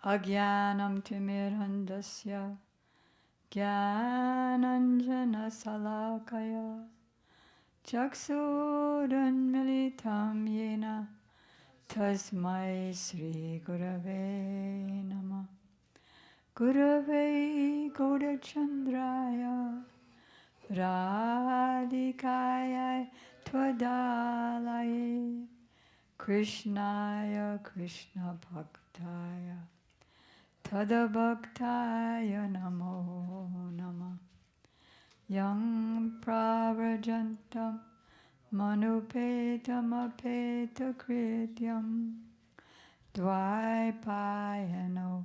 Agyanam timirandasya Gyananjana salakaya Chaksurunmilitam yena Tasmai Sri Gurave Namah. Gurave Gaurachandraya Radhikaya Twadalaye Krishnaya Krishna Bhaktaya Tadabhaktaya Namo Namah. Yang Pravrajantam Manupetam Apeta Krityam Dvaipayano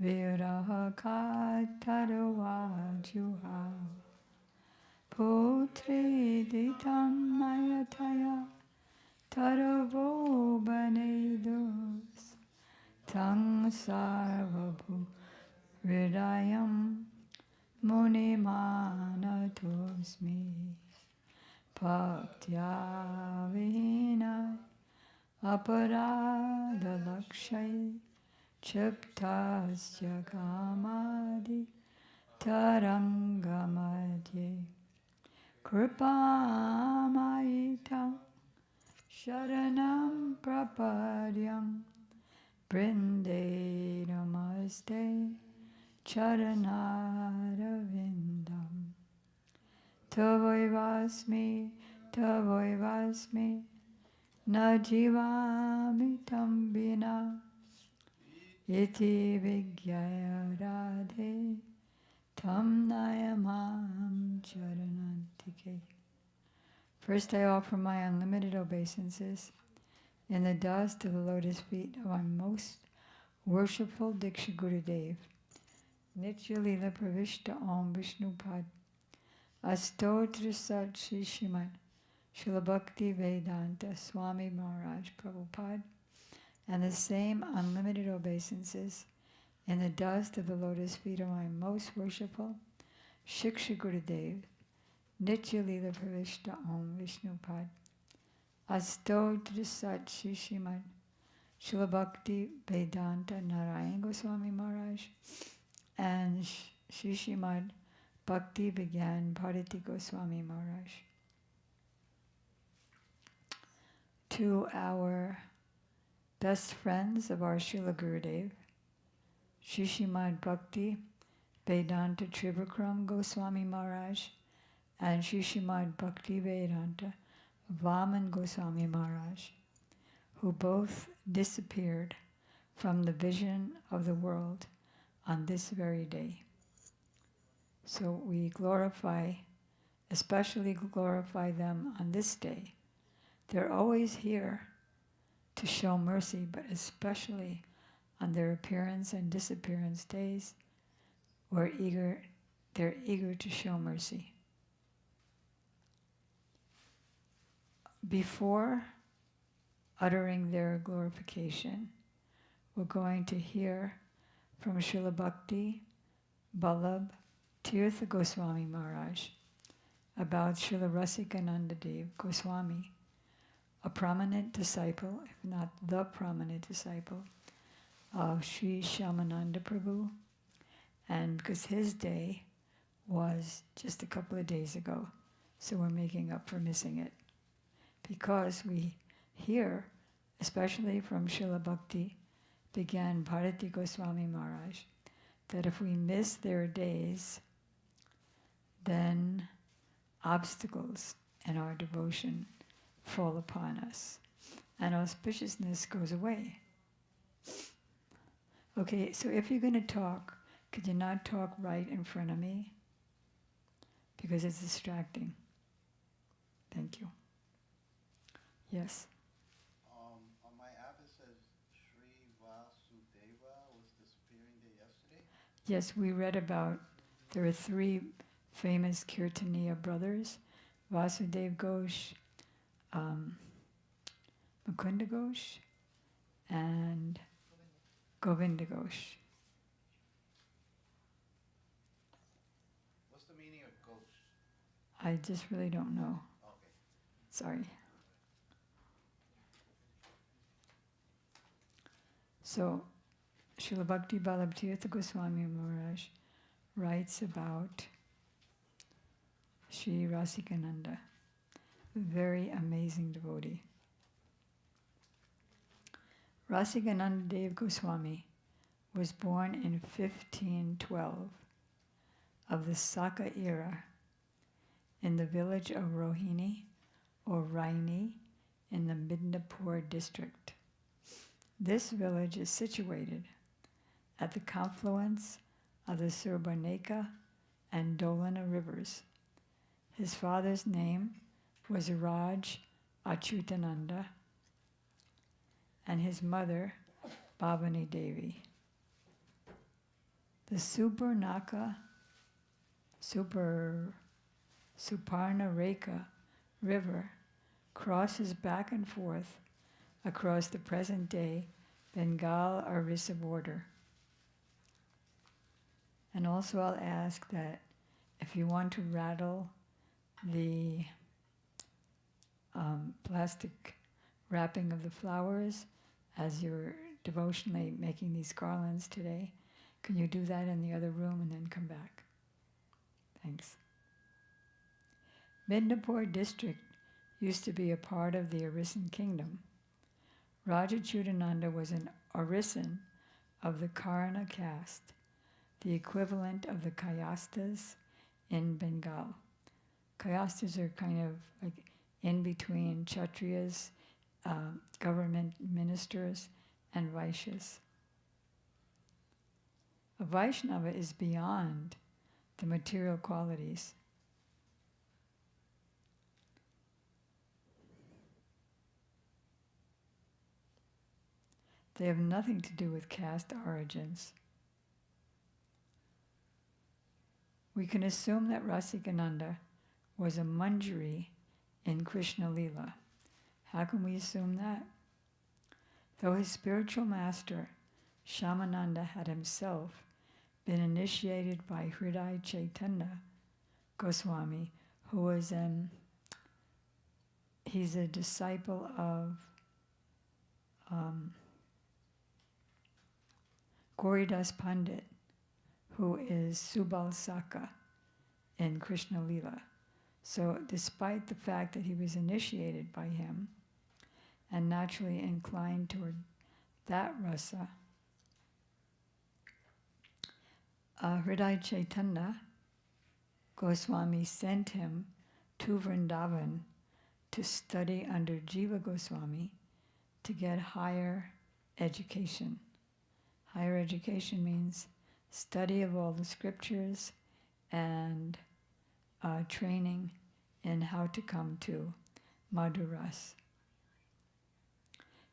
Viraha Kataravajuha Putri Ditam Mayataya Taravo Banedos Tang Sarvabhu Hridayam Munimana Tosmi Bhaktya Vihina Aparada Lakshay Chiptasya Kamadi Tarangamadye Kripamayitam Sharanam Prapadyam Brinde Namaste Charanarvindam Tavoivasmi Najivami Tambina Iti Vigyaya Radhe Tam Nayamam Charanantike. First, I offer my unlimited obeisances in the dust of the lotus feet of our most worshipful Diksha Gurudev, Nitya Lila Pravishta Om Vishnupad, Astotra Sat Shri Srimad Srila Bhaktivedanta Swami Maharaj Prabhupada, and the same unlimited obeisances in the dust of the lotus feet of my most worshipful Shiksha Gurudev, Nitya Lila Pravishta Om Vishnupad, Astotra Sat Shri Srimad Srila Bhaktivedanta Narayan Goswami Maharaj, and Shri Srimad Bhakti Vigyan Bharati Goswami Maharaj. To our best friends of our Srila Gurudev, Shri Srimad Bhakti Vedanta Trivikrama Goswami Maharaj and Shri Srimad Bhaktivedanta Vamana Goswami Maharaj, who both disappeared from the vision of the world on this very day. So we especially glorify them on this day. They're always here to show mercy, but especially on their appearance and disappearance days, they're eager to show mercy. Before uttering their glorification, we're going to hear from Srila Bhakti Vallabh Tirtha Goswami Maharaj about Srila Rasikananda Dev Goswami, a prominent disciple, if not the prominent disciple, of Sri Shyamananda Prabhu, and because his day was just a couple of days ago, so we're making up for missing it. Because we hear, especially from Srila Bhakti Vigyan Bharati Goswami Maharaj, that if we miss their days, then obstacles in our devotion fall upon us, and auspiciousness goes away. Okay, so if you're going to talk, could you not talk right in front of me? Because it's distracting. Thank you. Yes? On my app it says Sri Vasudeva was disappearing there yesterday. Yes, we read about, there are three famous Kirtaniya brothers, Vasudev Ghosh, Mukunda Ghosh, and Govinda Ghosh. What's the meaning of ghost? I just really don't know. Okay. Sorry. So, Srila Bhakti Tirtha Goswami Maharaj writes about Sri Rasikananda, a very amazing devotee. Rasikananda Dev Goswami was born in 1512 of the Saka era in the village of Rohini or Raini in the Midnapur district. This village is situated at the confluence of the Surbaneka and Dolana rivers. His father's name was Raj Achyutananda and his mother Bhavani Devi. The Suparnareka River crosses back and forth across the present-day Bengal-Orissa border. And also I'll ask that if you want to rattle the plastic wrapping of the flowers as you're devotionally making these garlands today, can you do that in the other room and then come back? Thanks. Midnapur district used to be a part of the Orissan kingdom. Raja Chudananda was an Orissan of the Karna caste, the equivalent of the Kayastas in Bengal. Kayastas are kind of like in between Kshatriyas, government ministers, and Vaishyas. A Vaishnava is beyond the material qualities. They have nothing to do with caste origins. We can assume that Rasikananda was a Manjari in Krishna Lila. How can we assume that? Though his spiritual master, Shamananda, had himself been initiated by Hriday Chaitanya Goswami, who was he's a disciple of Gauridas Pandit, who is Subal Saka in Krishna Lila. So despite the fact that he was initiated by him and naturally inclined toward that rasa, Hriday Chaitanya Goswami sent him to Vrindavan to study under Jiva Goswami to get higher education. Higher education means study of all the scriptures and training in how to come to Madhuras.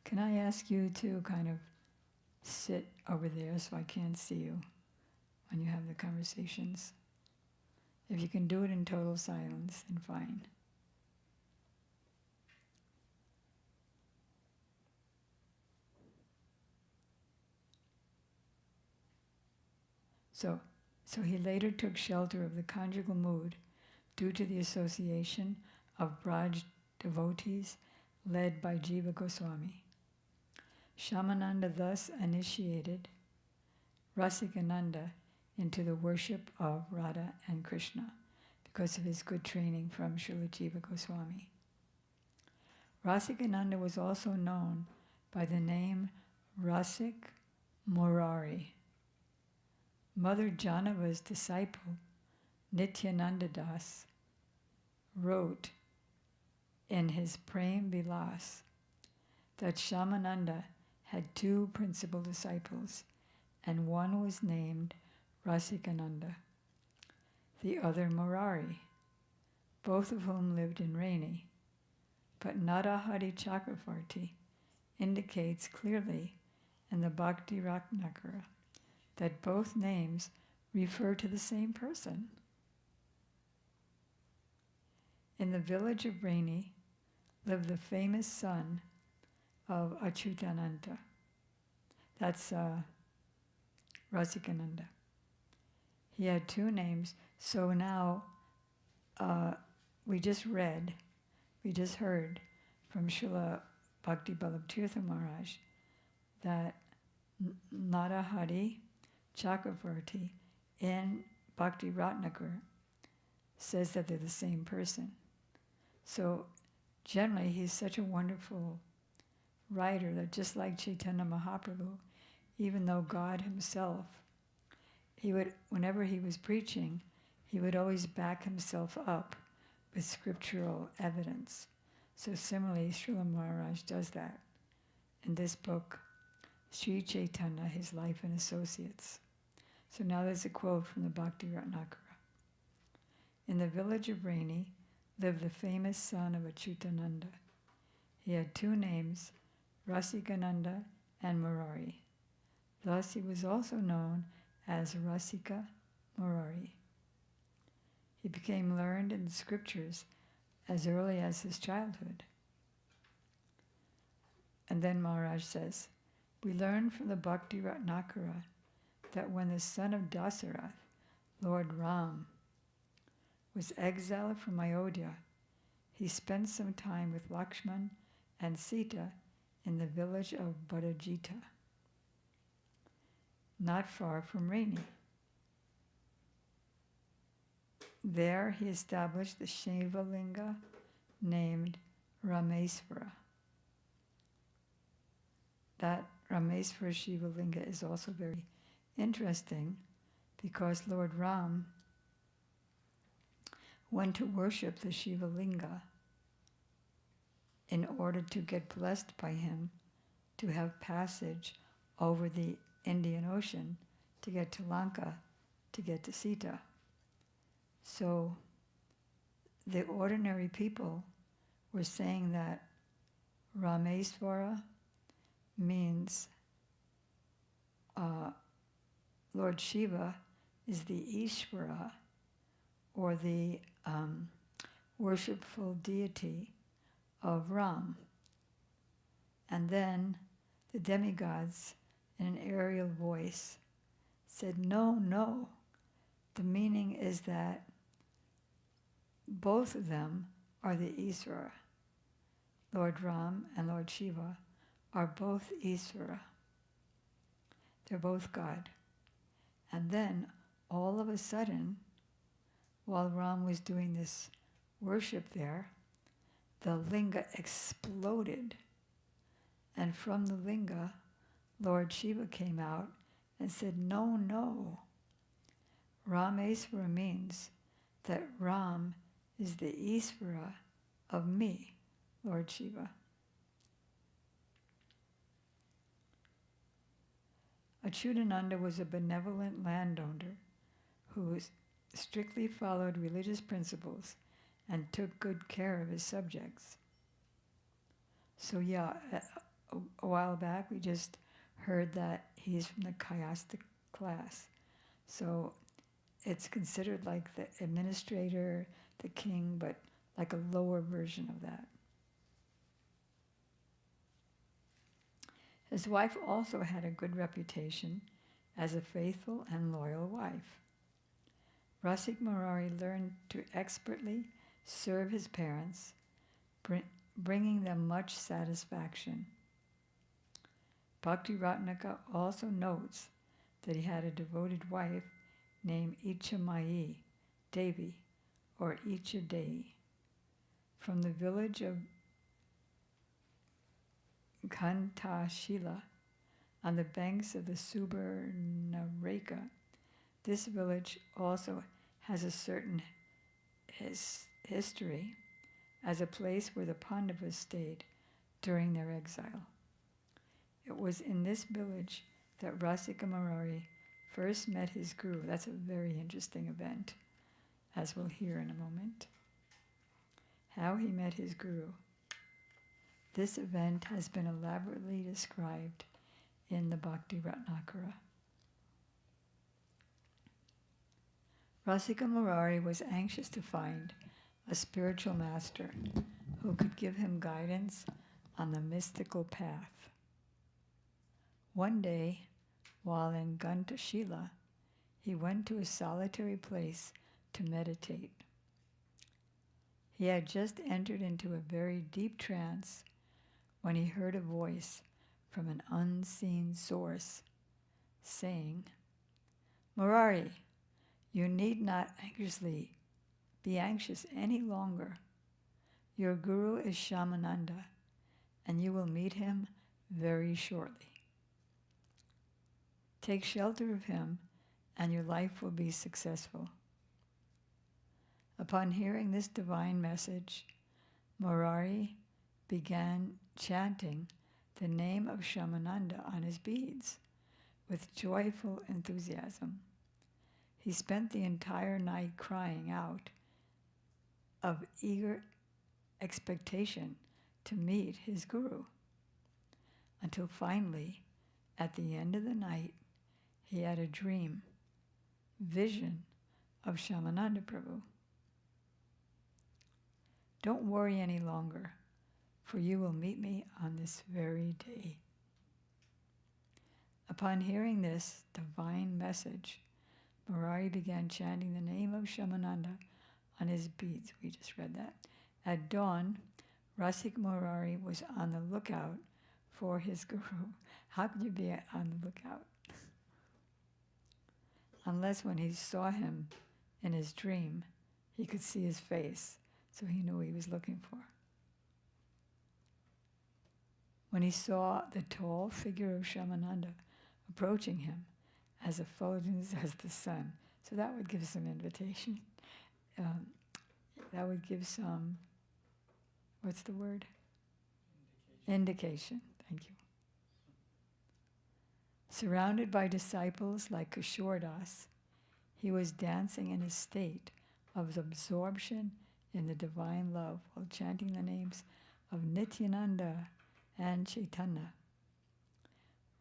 Can I ask you to kind of sit over there so I can't see you when you have the conversations? If you can do it in total silence, then fine. So he later took shelter of the conjugal mood due to the association of Braj devotees led by Jiva Goswami. Shamananda thus initiated Rasikananda into the worship of Radha and Krishna because of his good training from Srila Jiva Goswami. Rasikananda was also known by the name Rasik Murari. Mother Janava's disciple, Nityananda Das, wrote in his Prem Vilas that Shamananda had two principal disciples, and one was named Rasikananda, the other Murari, both of whom lived in Raini. But Narahari Chakravarti indicates clearly in the Bhakti Ratnakara that both names refer to the same person. In the village of Raini lived the famous son of Achyutananda. That's Rasikananda. He had two names, so now we just heard from Srila Bhakti Tirtha Maharaj that Narahari Chakravarti in Bhakti Ratnakara says that they're the same person. So generally, he's such a wonderful writer that just like Chaitanya Mahaprabhu, even though God himself, he would, whenever he was preaching, he would always back himself up with scriptural evidence. So similarly, Srila Maharaj does that in this book, Sri Chaitanya, His Life and Associates. So now there's a quote from the Bhakti Ratnakara. In the village of Raini lived the famous son of Achyutananda. He had two names, Rasikananda and Murari. Thus he was also known as Rasika Murari. He became learned in the scriptures as early as his childhood. And then Maharaj says, we learn from the Bhakti Ratnakara that when the son of Dasarath, Lord Ram, was exiled from Ayodhya, he spent some time with Lakshman and Sita in the village of Badajita, not far from Raini. There he established the Shiva Linga named Ramesvara. That Ramesvara Shiva Linga is also very interesting because Lord Ram went to worship the Shiva Linga in order to get blessed by him to have passage over the Indian Ocean to get to Lanka, to get to Sita. So the ordinary people were saying that Ramesvara means Lord Shiva is the Ishvara, or the worshipful deity of Ram. And then the demigods, in an aerial voice, said, no, the meaning is that both of them are the Isvara. Lord Ram and Lord Shiva are both Isvara. They're both God. And then, all of a sudden, while Ram was doing this worship there, the linga exploded. And from the linga, Lord Shiva came out and said, no. Ramesvara means that Ram is the Isvara of me, Lord Shiva. Achyutananda was a benevolent landowner who strictly followed religious principles and took good care of his subjects. So a while back we just heard that he's from the Kayasta class. So it's considered like the administrator, the king, but like a lower version of that. His wife also had a good reputation as a faithful and loyal wife. Rasik Murari learned to expertly serve his parents, bringing them much satisfaction. Bhakti Ratnaka also notes that he had a devoted wife named Ichamai Devi, or Icha Dei, from the village of Kantashila on the banks of the Subarnareka. This village also has a certain history as a place where the Pandavas stayed during their exile. It was in this village that Rasika Murari first met his guru. That's a very interesting event, as we'll hear in a moment. How he met his guru. This event has been elaborately described in the Bhakti Ratnakara. Rasika Murari was anxious to find a spiritual master who could give him guidance on the mystical path. One day, while in Gantashila, he went to a solitary place to meditate. He had just entered into a very deep trance when he heard a voice from an unseen source, saying, Murari, you need not be anxious any longer. Your guru is Shamananda, and you will meet him very shortly. Take shelter of him, and your life will be successful. Upon hearing this divine message, Murari began chanting the name of Shamananda on his beads with joyful enthusiasm. He spent the entire night crying out of eager expectation to meet his guru, until finally, at the end of the night, he had a vision of Shamananda Prabhu. Don't worry any longer, for you will meet me on this very day. Upon hearing this divine message, Murari began chanting the name of Shamananda on his beads. We just read that. At dawn, Rasik Murari was on the lookout for his guru. How could you be on the lookout? Unless when he saw him in his dream, he could see his face, so he knew what he was looking for. When he saw the tall figure of Shamananda approaching him, as effulgent as the sun, so that would give some invitation. That would give some, what's the word? Indication. Thank you. Surrounded by disciples like Kishordas, he was dancing in a state of absorption in the divine love while chanting the names of Nityananda and Chaitanya.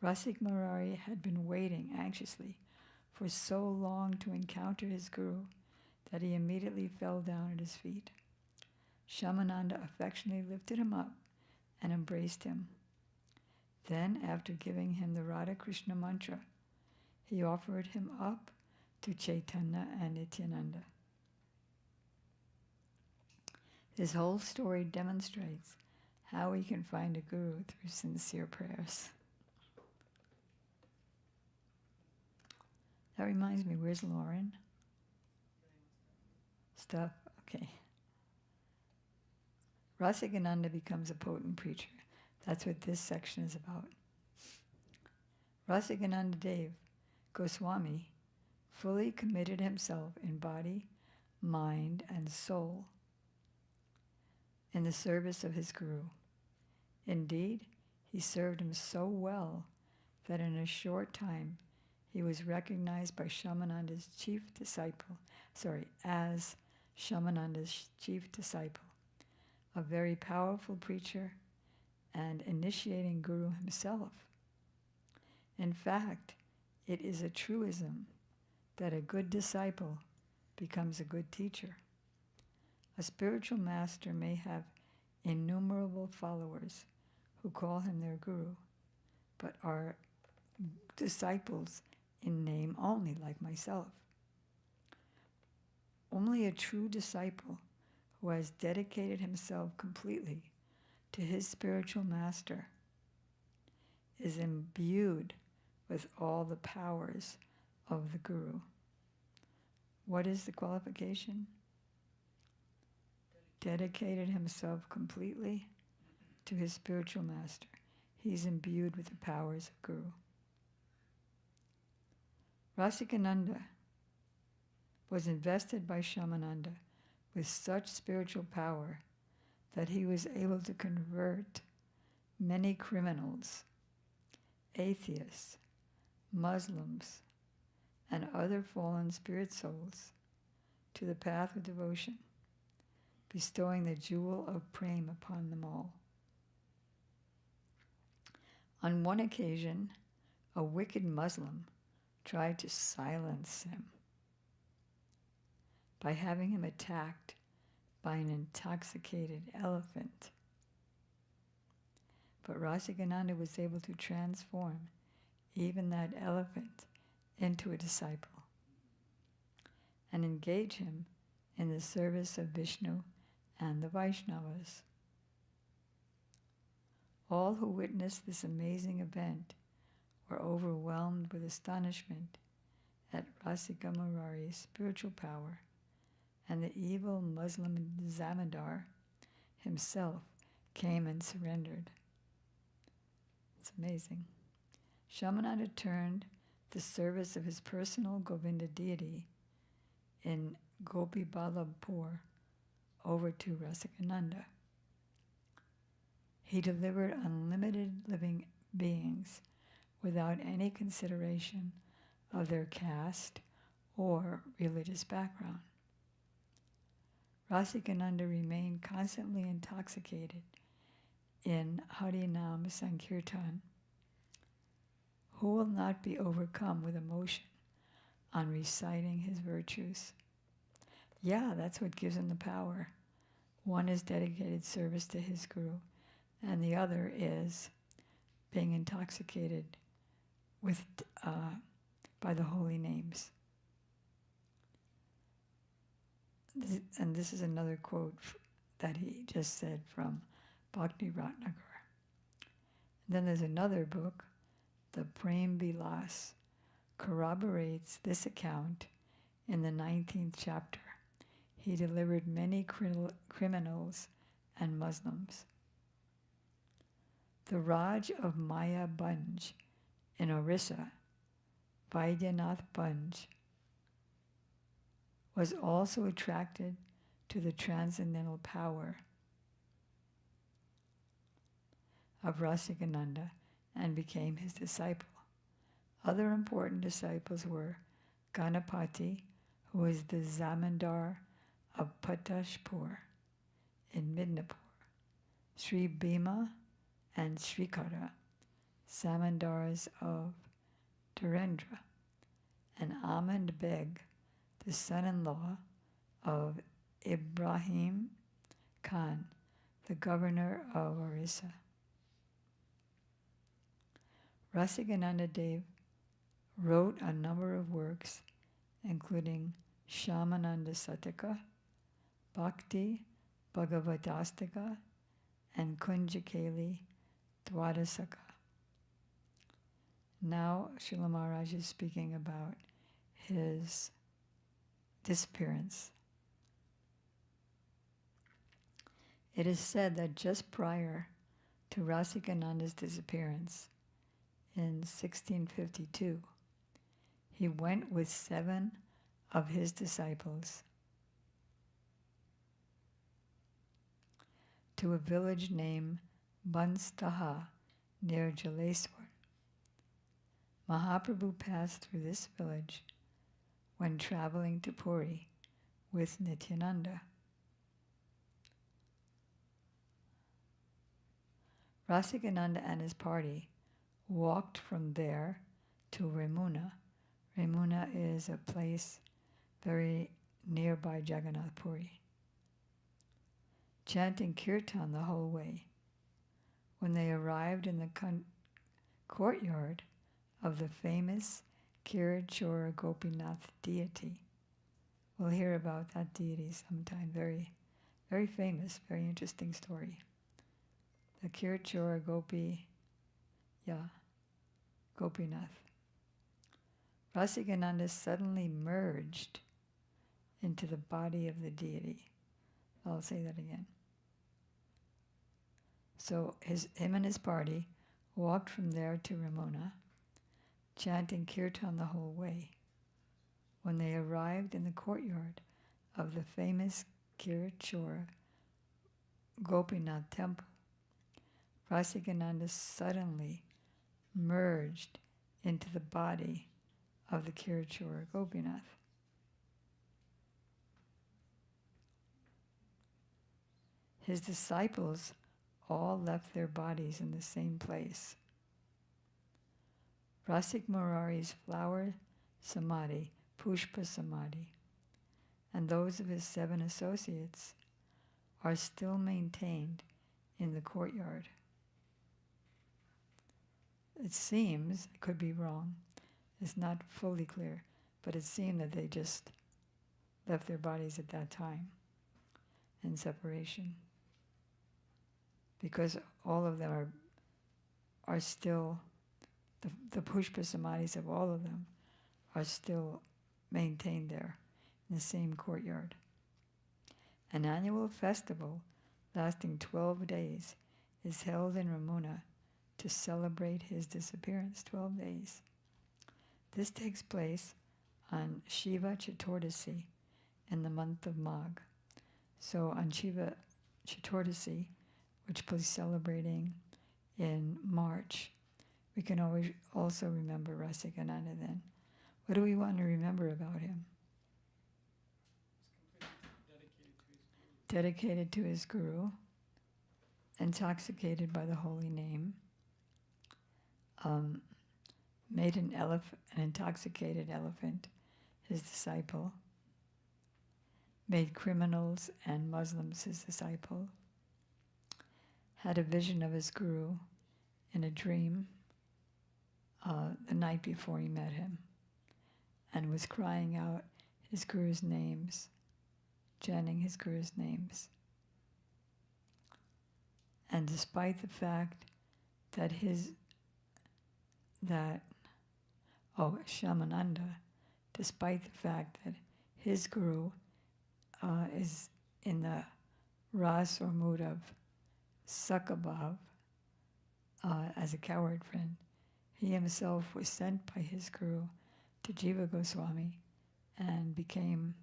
Rasik Murari had been waiting anxiously for so long to encounter his guru that he immediately fell down at his feet. Shamananda affectionately lifted him up and embraced him. Then, after giving him the Radha Krishna mantra, he offered him up to Chaitanya and Nityananda. His whole story demonstrates how we can find a guru through sincere prayers. That reminds me, where's Lauren? Stuff, okay. Rasikananda becomes a potent preacher. That's what this section is about. Rasikananda Dev Goswami fully committed himself in body, mind, and soul in the service of his guru. Indeed, he served him so well that in a short time he was recognized by Shamananda's chief disciple, as Shamananda's chief disciple, a very powerful preacher and initiating guru himself. In fact, it is a truism that a good disciple becomes a good teacher. A spiritual master may have innumerable followers who call him their guru, but are disciples in name only, like myself. Only a true disciple who has dedicated himself completely to his spiritual master is imbued with all the powers of the guru. What is the qualification? Dedicated himself completely to his spiritual master. He's imbued with the powers of guru. Rasikananda was invested by Shamananda with such spiritual power that he was able to convert many criminals, atheists, Muslims, and other fallen spirit souls to the path of devotion, bestowing the jewel of prema upon them all. On one occasion, a wicked Muslim tried to silence him by having him attacked by an intoxicated elephant. But Rasikananda was able to transform even that elephant into a disciple and engage him in the service of Vishnu and the Vaishnavas. All who witnessed this amazing event were overwhelmed with astonishment at Rasika Murari's spiritual power, and the evil Muslim Zamindar himself came and surrendered. It's amazing. Shyamananda turned the service of his personal Govinda deity in Gopi Ballabhpur over to Rasikananda. He delivered unlimited living beings without any consideration of their caste or religious background. Rasikananda remained constantly intoxicated in Harinam Sankirtan. Who will not be overcome with emotion on reciting his virtues? Yeah, that's what gives him the power. One is dedicated service to his guru, and the other is being intoxicated with by the holy names. And this is another quote that he just said from Bhakti Ratnagar. Then there's another book, the Prem Vilas, corroborates this account in the 19th chapter. He delivered many criminals and Muslims. The Raj of Maya Banj in Orissa, Vaidyanath Banj, was also attracted to the transcendental power of Rasikananda and became his disciple. Other important disciples were Ganapati, who is the Zamindar of Patashpur in Midnapur, Sri Bhima and Srikara, Zamindars of Dharendra, and Ahmad Beg, the son-in-law of Ibrahim Khan, the governor of Orissa. Rasikananda Dev wrote a number of works, including Shyamananda Sataka, Bhakti Bhagavatastaka, and Kunjakeli Dwadasaka. Now Srila Maharaj is speaking about his disappearance. It is said that just prior to Rasikananda's disappearance in 1652, he went with 7 of his disciples to a village named Banstaha near Jaleswar. Mahaprabhu passed through this village when traveling to Puri with Nityananda. Rasikananda and his party walked from there to Remuna. Remuna is a place very nearby Jagannath Puri, chanting kirtan the whole way. When they arrived in the courtyard of the famous Kirachora Gopinath deity, we'll hear about that deity sometime, very, very famous, very interesting story. The Kirachora Gopinath. Rasikananda suddenly merged into the body of the deity. I'll say that again. So him and his party walked from there to Ramona, chanting kirtan the whole way. When they arrived in the courtyard of the famous Kirachora Gopinath temple, Rasikananda suddenly merged into the body of the Kirachora Gopinath. His disciples all left their bodies in the same place. Rasik Murari's flower samadhi, Pushpa samadhi, and those of his 7 associates are still maintained in the courtyard. It seems, I could be wrong, it's not fully clear, but it seemed that they just left their bodies at that time in separation, because all of them are are still, the Pushpa Samadhis of all of them are still maintained there in the same courtyard. An annual festival lasting 12 days is held in Ramuna to celebrate his disappearance, 12 days. This takes place on Shiva Chaturdasi in the month of Magh. So on Shiva Chaturdasi, which we'll be celebrating in March, we can always also remember Rasikananda then. What do we want to remember about him? Dedicated to his guru, intoxicated by the holy name, made an intoxicated elephant his disciple, made criminals and Muslims his disciple, had a vision of his guru in a dream the night before he met him, and was crying out his guru's names, chanting his guru's names. And despite the fact that Shamananda, despite the fact that his guru is in the ras or mood of Sakabhav, as a coward friend, he himself was sent by his guru to Jiva Goswami and became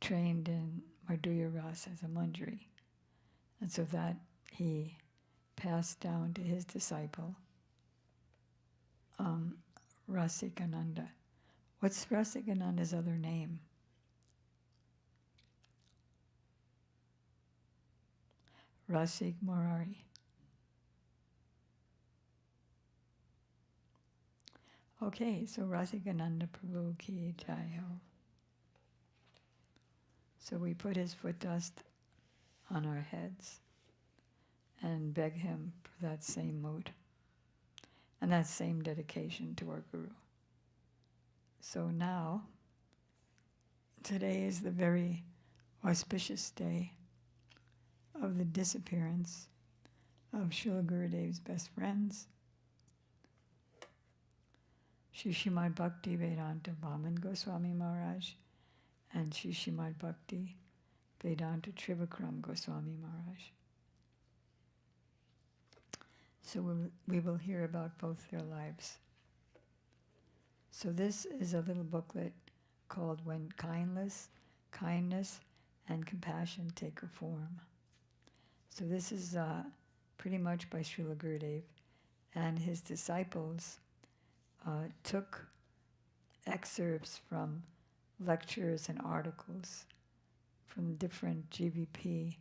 trained in Madhurya Ras as a manjari. And so that he passed down to his disciple, Rasikananda. What's Rasikananda's other name? Rasik Murari. Okay, so Rasikananda Prabhu ki jai ho. So we put his foot dust on our heads and beg him for that same mood and that same dedication to our Guru. So now, today is the very auspicious day of the disappearance of Srila Gurudev's best friends, Shri Srimad Bhaktivedanta Vamana Goswami Maharaj and Shri Srimad Bhaktivedanta Trivikrama Goswami Maharaj. So we will hear about both their lives. So this is a little booklet called When Kindness and Compassion Take a Form. So this is pretty much by Srila Gurudev, and his disciples took excerpts from lectures and articles from different GVP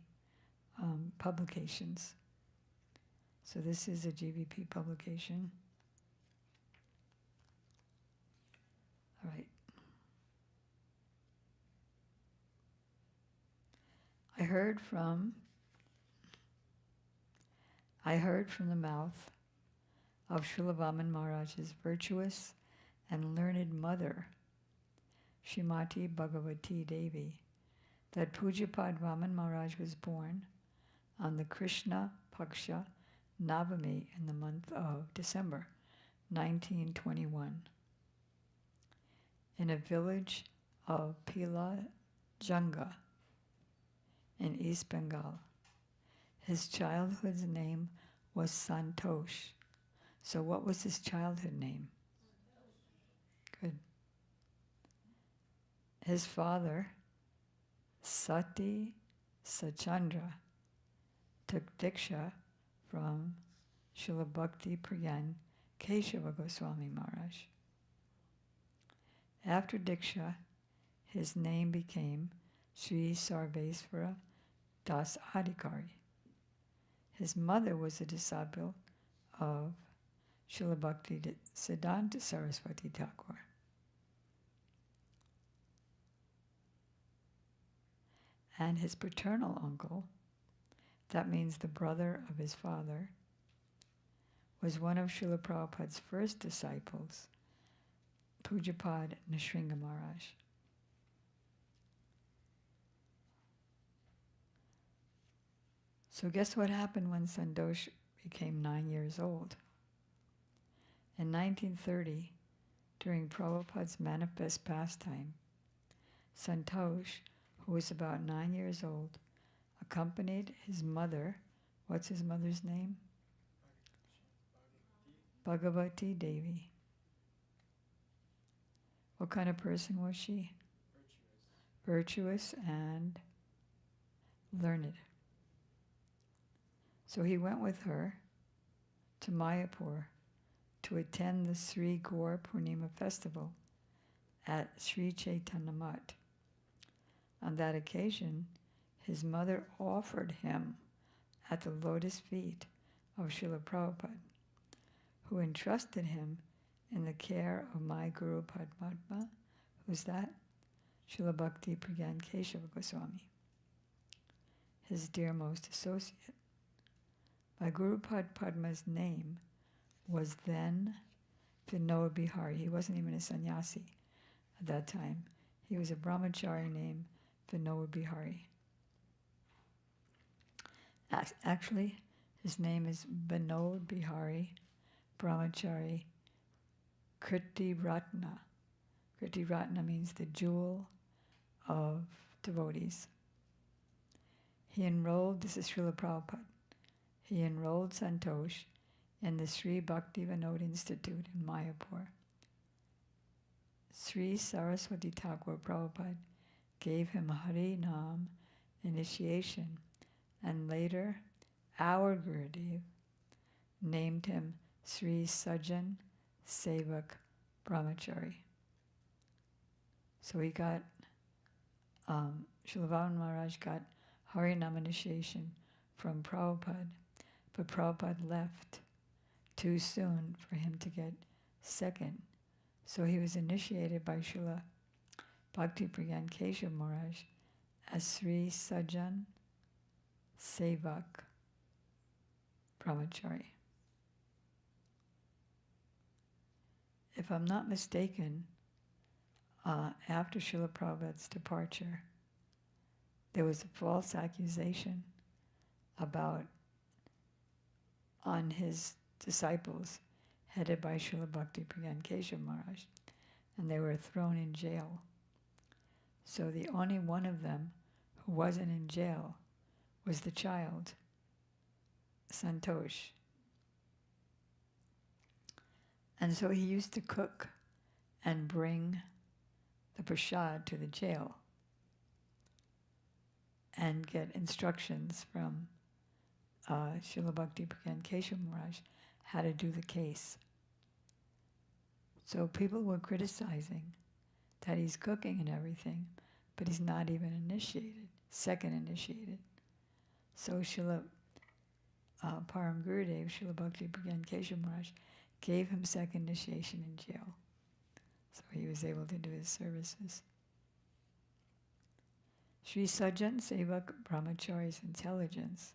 publications. So this is a GVP publication. All right. I heard from the mouth of Srila Vamana Maharaj's virtuous and learned mother, Srimati Bhagavati Devi, that Pujapad Vamana Maharaj was born on the Krishna Paksha Navami in the month of December 1921 in a village of Pila Janga in East Bengal. His childhood's name was Santosh. So what was his childhood name? Good. His father, Sati Sachandra, took Diksha from Srila Bhakti Priyan Keshava Goswami Maharaj. After Diksha, his name became Sri Sarvesvara Das Adhikari. His mother was a disciple of Srila Bhakti Siddhanta Saraswati Thakur. And his paternal uncle, that means the brother of his father, was one of Srila Prabhupada's first disciples, Pujapad Nrsinga Maharaj. So guess what happened when Santosh became 9 years old? In 1930, during Prabhupada's manifest pastime, Santosh, who was about 9 years old, accompanied his mother. What's his mother's name? Bhagavati Devi. What kind of person was she? Virtuous and learned. So he went with her to Mayapur to attend the Sri Gaur Purnima festival at Sri Chaitanya Mutt. On that occasion, his mother offered him at the lotus feet of Srila Prabhupada, who entrusted him in the care of my Guru Padmatma. Who's that? Srila Bhakti Pragyan Keshava Goswami, his dearmost associate. My Guru Padma's name was then Vinod Bihari. He wasn't even a sannyasi at that time. He was a brahmachari named Vinod Bihari. Actually, his name is Vinod Bihari Brahmachari Kriti Ratna. Kriti Ratna means the jewel of devotees. He enrolled, this is Srila Prabhupada, he enrolled Santosh in the Sri Bhaktivedanta Institute in Mayapur. Sri Saraswati Thakur Prabhupada gave him Hari Nam initiation, and later our Gurudev named him Sri Sajjan Sevak Brahmachari. So he got, Srila Vamana Maharaj got Harinam initiation from Prabhupada, but Prabhupada left too soon for him to get second. So he was initiated by Srila Bhakti Pragyan Keshava Maharaj as Sri Sajjan Sevak Brahmachari. If I'm not mistaken, after Srila Prabhupada's departure, there was a false accusation on his disciples, headed by Srila Bhakti Pragyan Keshava Maharaj, and they were thrown in jail. So the only one of them who wasn't in jail was the child, Santosh. And so he used to cook and bring the prasad to the jail and get instructions from Srila Bhakti Pragyan Keshava Maharaj how to do the case. So people were criticizing that he's cooking and everything, but he's not even initiated, second initiated. So Srila Param Gurudev, Srila Bhakti Pragyan Keshava Maharaj, gave him second initiation in jail. So he was able to do his services. Sri Sajjan Sevak Brahmachari's intelligence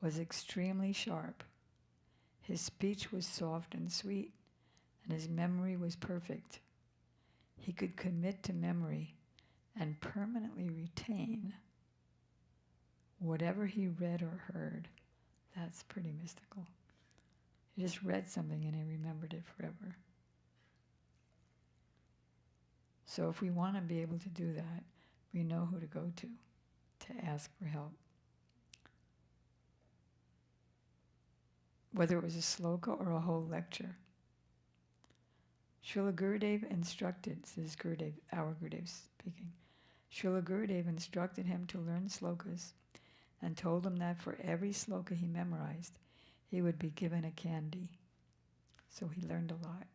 was extremely sharp. His speech was soft and sweet, and his memory was perfect. He could commit to memory and permanently retain whatever he read or heard. That's pretty mystical. He just read something and he remembered it forever. So if we want to be able to do that, we know who to go to ask for help. Whether it was a sloka or a whole lecture. Srila Gurudev instructed, says Gurudev, our Gurudev speaking, Srila Gurudev instructed him to learn slokas and told him that for every sloka he memorized, he would be given a candy. So he learned a lot.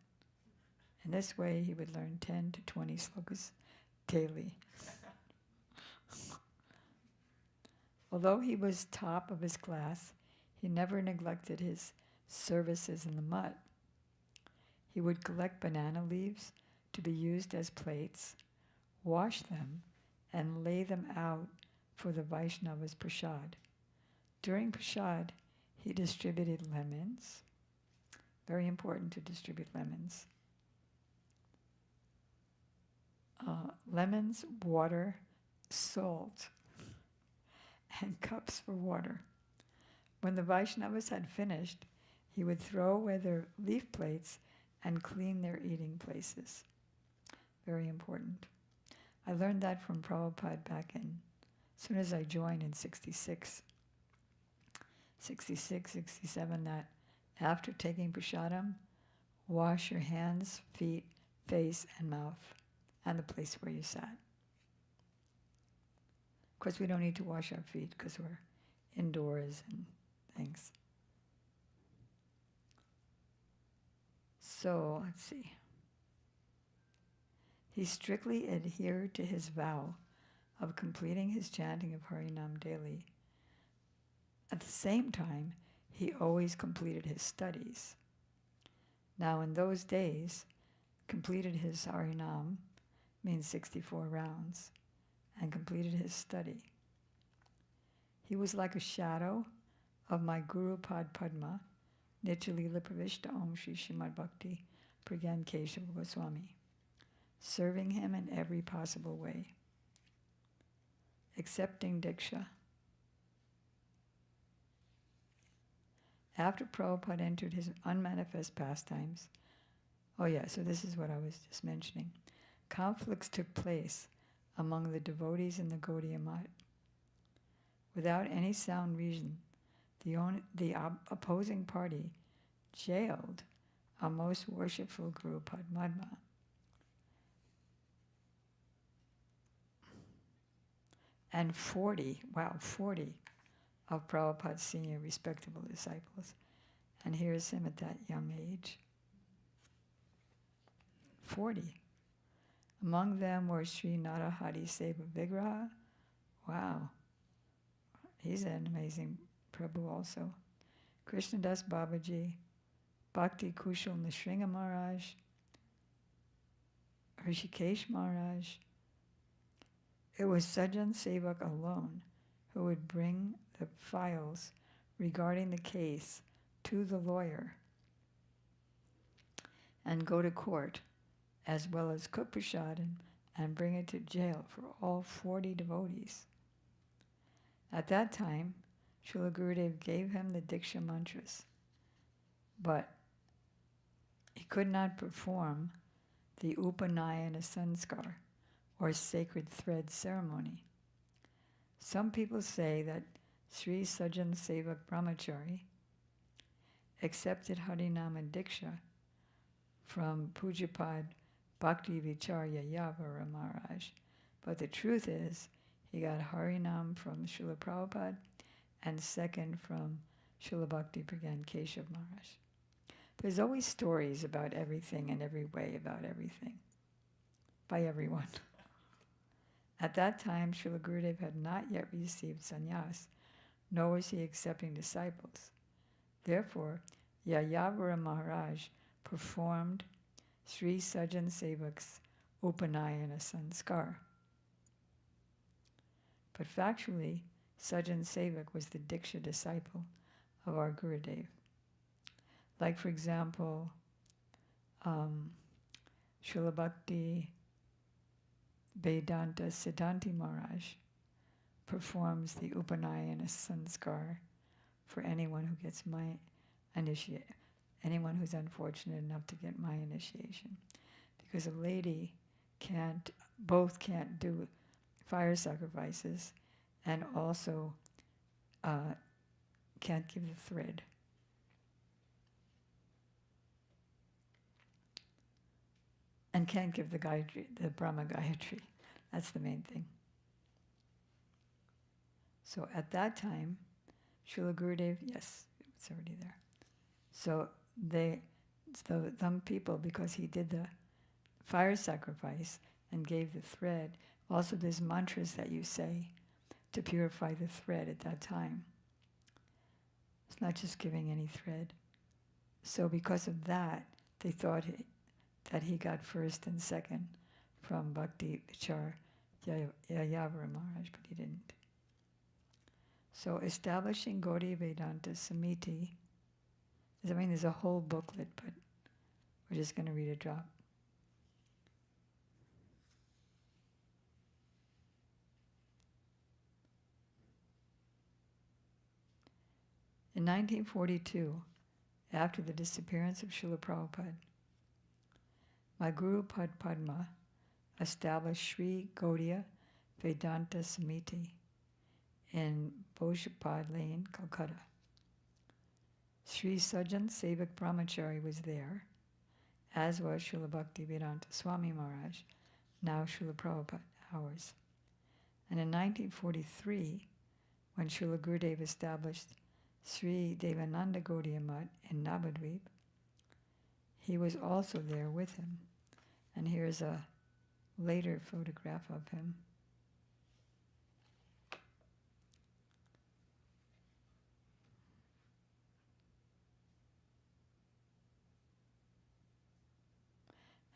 In this way, he would learn 10 to 20 slokas daily. Although he was top of his class, he never neglected his services in the mutt. He would collect banana leaves to be used as plates, wash them, and lay them out for the Vaishnavas' prasad. During prasad, he distributed lemons. Very important to distribute lemons. Lemons, water, salt, and cups for water. When the Vaishnavas had finished, He would throw away their leaf plates and clean their eating places. Very important. I learned that from Prabhupada back in, as soon as I joined in 66, 67, that after taking prasadam, wash your hands, feet, face, and mouth, and the place where you sat. Of course, we don't need to wash our feet because we're indoors and things. So, let's see. He strictly adhered to his vow of completing his chanting of Harinam daily. At the same time, he always completed his studies. Now, in those days, completed his Harinam means 64 rounds, and completed his study. He was like a shadow of my Guru Pad Padma, Nityalila Pravishta Om Shri Srimad Bhakti Pragyan Keshav Goswami, serving him in every possible way. Accepting Diksha. After Prabhupada entered his unmanifest pastimes, so this is what I was just mentioning. Conflicts took place among the devotees in the Gaudiya Math. Without any sound reason, the opposing party jailed our most worshipful Guru Padma. And 40 of Prabhupada's senior respectable disciples. And here's him at that young age. 40. Among them were Sri Narahari Seva Vigraha. Wow. He's an amazing Prabhu also. Krishnadas Babaji, Bhakti Kushal Nishringa Maharaj, Rishikesh Maharaj. It was Sajjan Sevak alone who would bring the files regarding the case to the lawyer and go to court, as well as cook prasad and bring it to jail for all 40 devotees. At that time, Srila Gurudev gave him the Diksha mantras, but he could not perform the Upanayana Sanskar, or sacred thread ceremony. Some people say that Sri Sajjan Sevak Brahmachari accepted Harinama Diksha from Pujapad Bhakti Vicharya Yavara Maharaj, but the truth is he got Harinam from Srila Prabhupada and second from Srila Bhakti Pragyan Keshav Maharaj. There's always stories about everything and every way about everything by everyone. At that time, Srila Gurudev had not yet received sannyas, nor was he accepting disciples. Therefore, Yayavara Maharaj performed Sri Sajjan Sevak's Upanayana Sanskar. But factually, Sajjan Sevak was the Diksha disciple of our Gurudev. Like, for example, Srila Bhakti Vedanta Siddhanti Maharaj performs the Upanayana Sanskar for anyone who gets anyone who's unfortunate enough to get my initiation. Because a lady can't do fire sacrifices and also can't give the thread. And can't give the Gayatri, the Brahma Gayatri. That's the main thing. So at that time, Srila Gurudev, yes, it's already there. So some people, because he did the fire sacrifice and gave the thread, also there's mantras that you say to purify the thread at that time. It's not just giving any thread. So because of that, they thought that he got first and second from Bhakti Vichar Yayavara Maharaj, but he didn't. So establishing Gaudiya Vedanta Samiti, there's a whole booklet, but we're just going to read a drop. In 1942, after the disappearance of Srila Prabhupada. My Guru Pad Padma established Sri Gaudiya Vedanta Samiti in Bojapad Lane, Calcutta. Sri Sajjan Sevak Brahmachari was there, as was Srila Bhaktivedanta Swami Maharaj, now Srila Prabhupada, ours. And in 1943, when Srila Gurudev established Sri Devananda Gaudiya Mutt in Navadvip, he was also there with him. And here's a later photograph of him.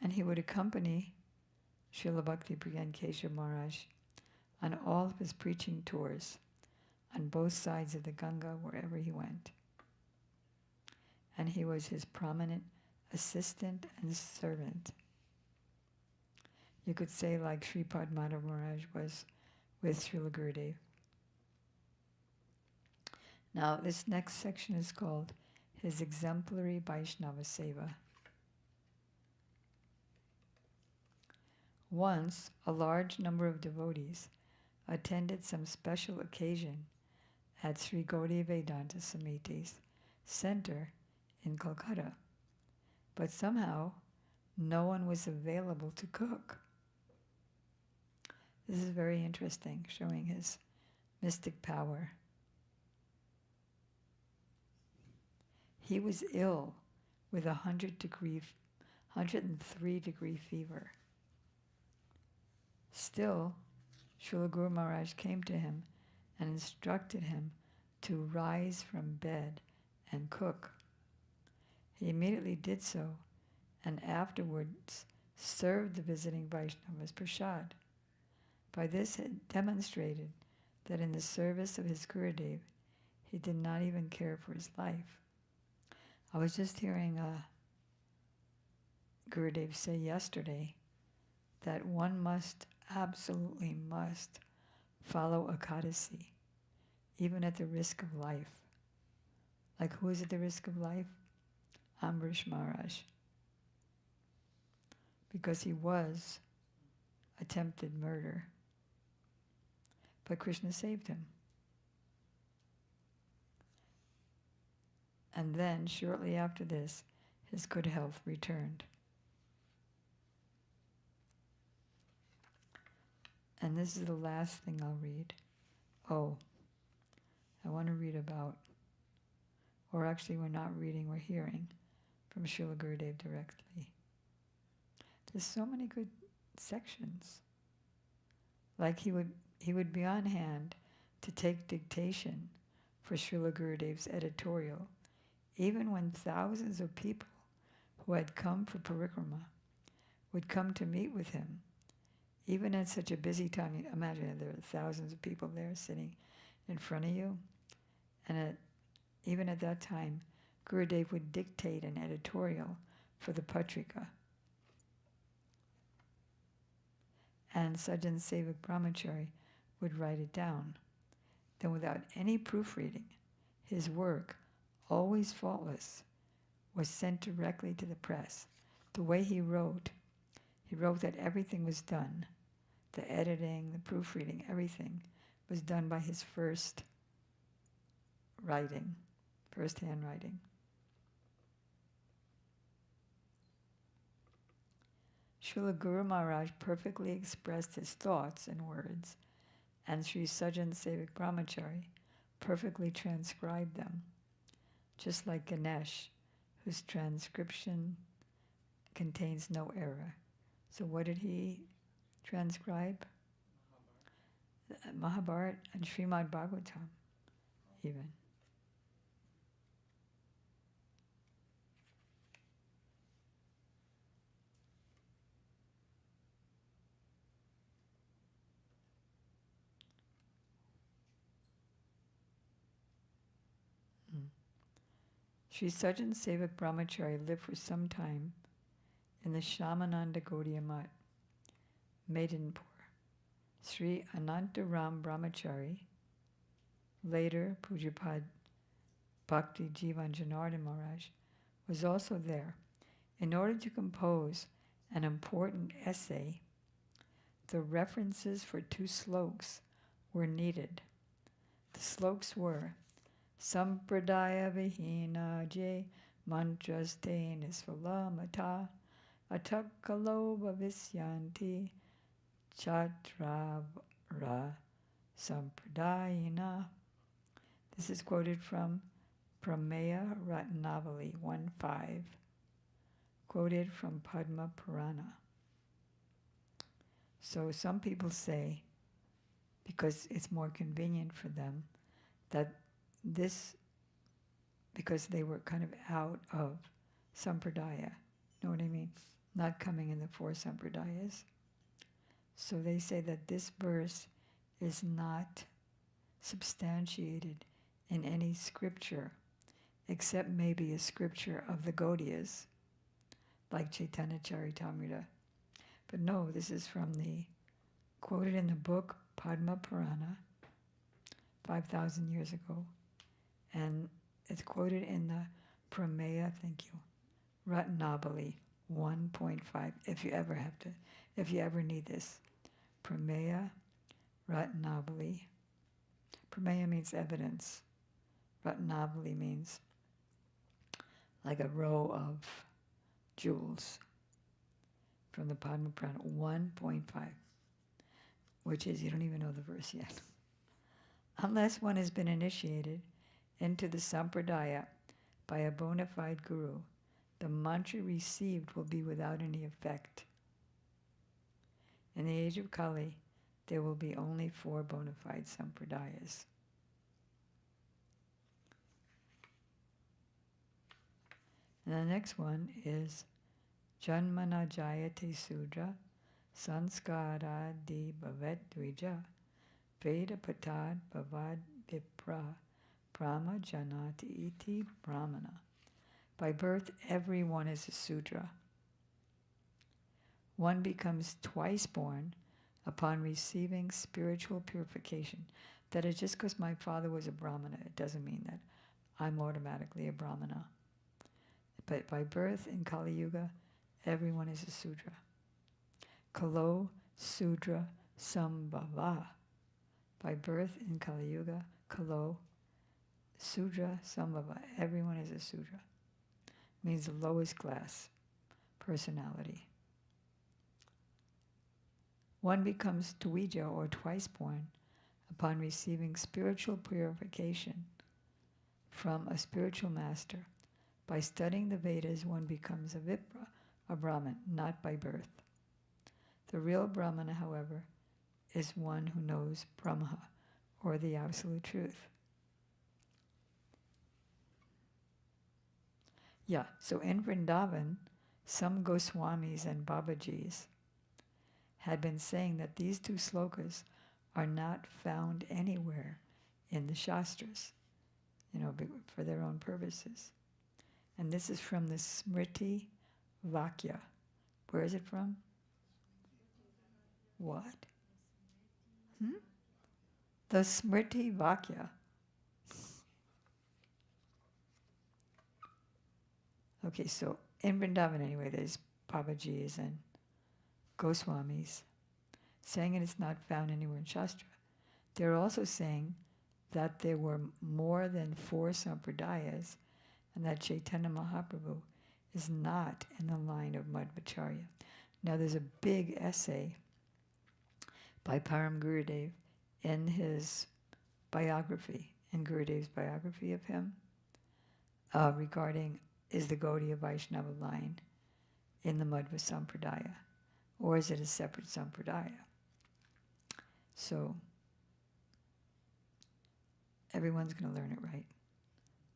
And he would accompany Srila Bhakti Priyan Keshav Maharaj on all of his preaching tours on both sides of the Ganga, wherever he went. And he was his prominent assistant and servant. You could say like Sripad Madhav Maharaj was with Srila Gurudev. Now this next section is called his exemplary Vaishnava Seva. Once, a large number of devotees attended some special occasion at Sri Gaudiya Vedanta Samiti's center in Calcutta, but somehow no one was available to cook. This is very interesting, showing his mystic power. He was ill with 103-degree fever. Still, Srila Guru Maharaj came to him and instructed him to rise from bed and cook. He immediately did so, and afterwards served the visiting Vaishnavas prasad. By this it demonstrated that in the service of his Gurudev, he did not even care for his life. I was just hearing Gurudev say yesterday that one absolutely must follow Ekadasi, even at the risk of life. Like who is at the risk of life? Ambrish Maharaj. Because he was attempted murder. But Krishna saved him. And then, shortly after this, his good health returned. And this is the last thing I'll read. Oh, I want to read about, or actually we're not reading, we're hearing from Srila Gurudev directly. There's so many good sections. Like he would be on hand to take dictation for Srila Gurudev's editorial, even when thousands of people who had come for Parikrama would come to meet with him. Even at such a busy time, imagine there are thousands of people there sitting in front of you. And even at that time, Gurudev would dictate an editorial for the Patrika. And Sajjan Sevak Brahmachari would write it down. Then without any proofreading, his work, always faultless, was sent directly to the press. The way he wrote that everything was done. The editing, the proofreading, everything was done by his first handwriting. Srila Guru Maharaj perfectly expressed his thoughts in words, and Sri Sajjan Sevak Brahmachari perfectly transcribed them, just like Ganesh, whose transcription contains no error. So what did he transcribe? Mahabharata and Srimad Bhagavatam, even. Sri Sajjan Sevak Brahmachari lived for some time in the Shyamananda Gaudiya Mutt, Maidanpur. Sri Anantaram Brahmachari, later Pujapad Bhakti Jivan Janardhan Maharaj, was also there. In order to compose an important essay, the references for 2 sloks were needed. The sloks were Sampradaya Vihina Je Mantraste Nisvalamata Atakalo Bhavisyanti Chatrara Sampradayina. This is quoted from Prameya Ratnavali 1.5, quoted from Padma Purana. So some people say, because it's more convenient for them, that this, because they were kind of out of sampradaya, know what I mean? Not coming in the 4 sampradayas. So they say that this verse is not substantiated in any scripture, except maybe a scripture of the Gaudiyas, like Chaitanya Charitamrita. But no, this is from quoted in the book Padma Purana, 5,000 years ago, and it's quoted in the Prameya, thank you, Ratnavali 1.5, if you ever need this. Prameya Ratnavali. Prameya means evidence. Ratnavali means like a row of jewels. From the Padma Purana 1.5, which is, you don't even know the verse yet. Unless one has been initiated into the sampradaya by a bona fide guru, the mantra received will be without any effect. In the age of Kali, there will be only 4 bona fide sampradayas. And the next one is Janmana Jayate Sudra Sanskara Di Bhavet Dvija Veda Patad Bhavad Vipra Brahma Janati Iti Brahmana. By birth, everyone is a Sudra. One becomes twice born upon receiving spiritual purification. That is, just because my father was a Brahmana, it doesn't mean that I'm automatically a Brahmana. But by birth in Kali Yuga, everyone is a Sudra. Kalo Sudra Sambhava. By birth in Kali Yuga, Kalo Sudra Sambhava. Everyone is a Sudra. Means the lowest class personality. One becomes Dvija, or twice born, upon receiving spiritual purification from a spiritual master. By studying the Vedas, one becomes a Vipra, a Brahman, not by birth. The real Brahmana, however, is one who knows Brahma, or the absolute truth. Yeah, so in Vrindavan, some Goswamis and Babajis had been saying that these 2 slokas are not found anywhere in the Shastras, for their own purposes. And this is from the Smriti Vakya. Where is it from? What? The Smriti Vakya. Okay, so in Vrindavan anyway, there's Babajis and Goswamis saying it is not found anywhere in Shastra. They're also saying that there were more than 4 sampradayas and that Chaitanya Mahaprabhu is not in the line of Madhvacharya. Now there's a big essay by Param Gurudev in his biography, in Gurudev's biography of him, regarding, is the Gaudiya Vaishnava line in the Madhva Sampradaya, or is it a separate Sampradaya? So everyone's going to learn it right.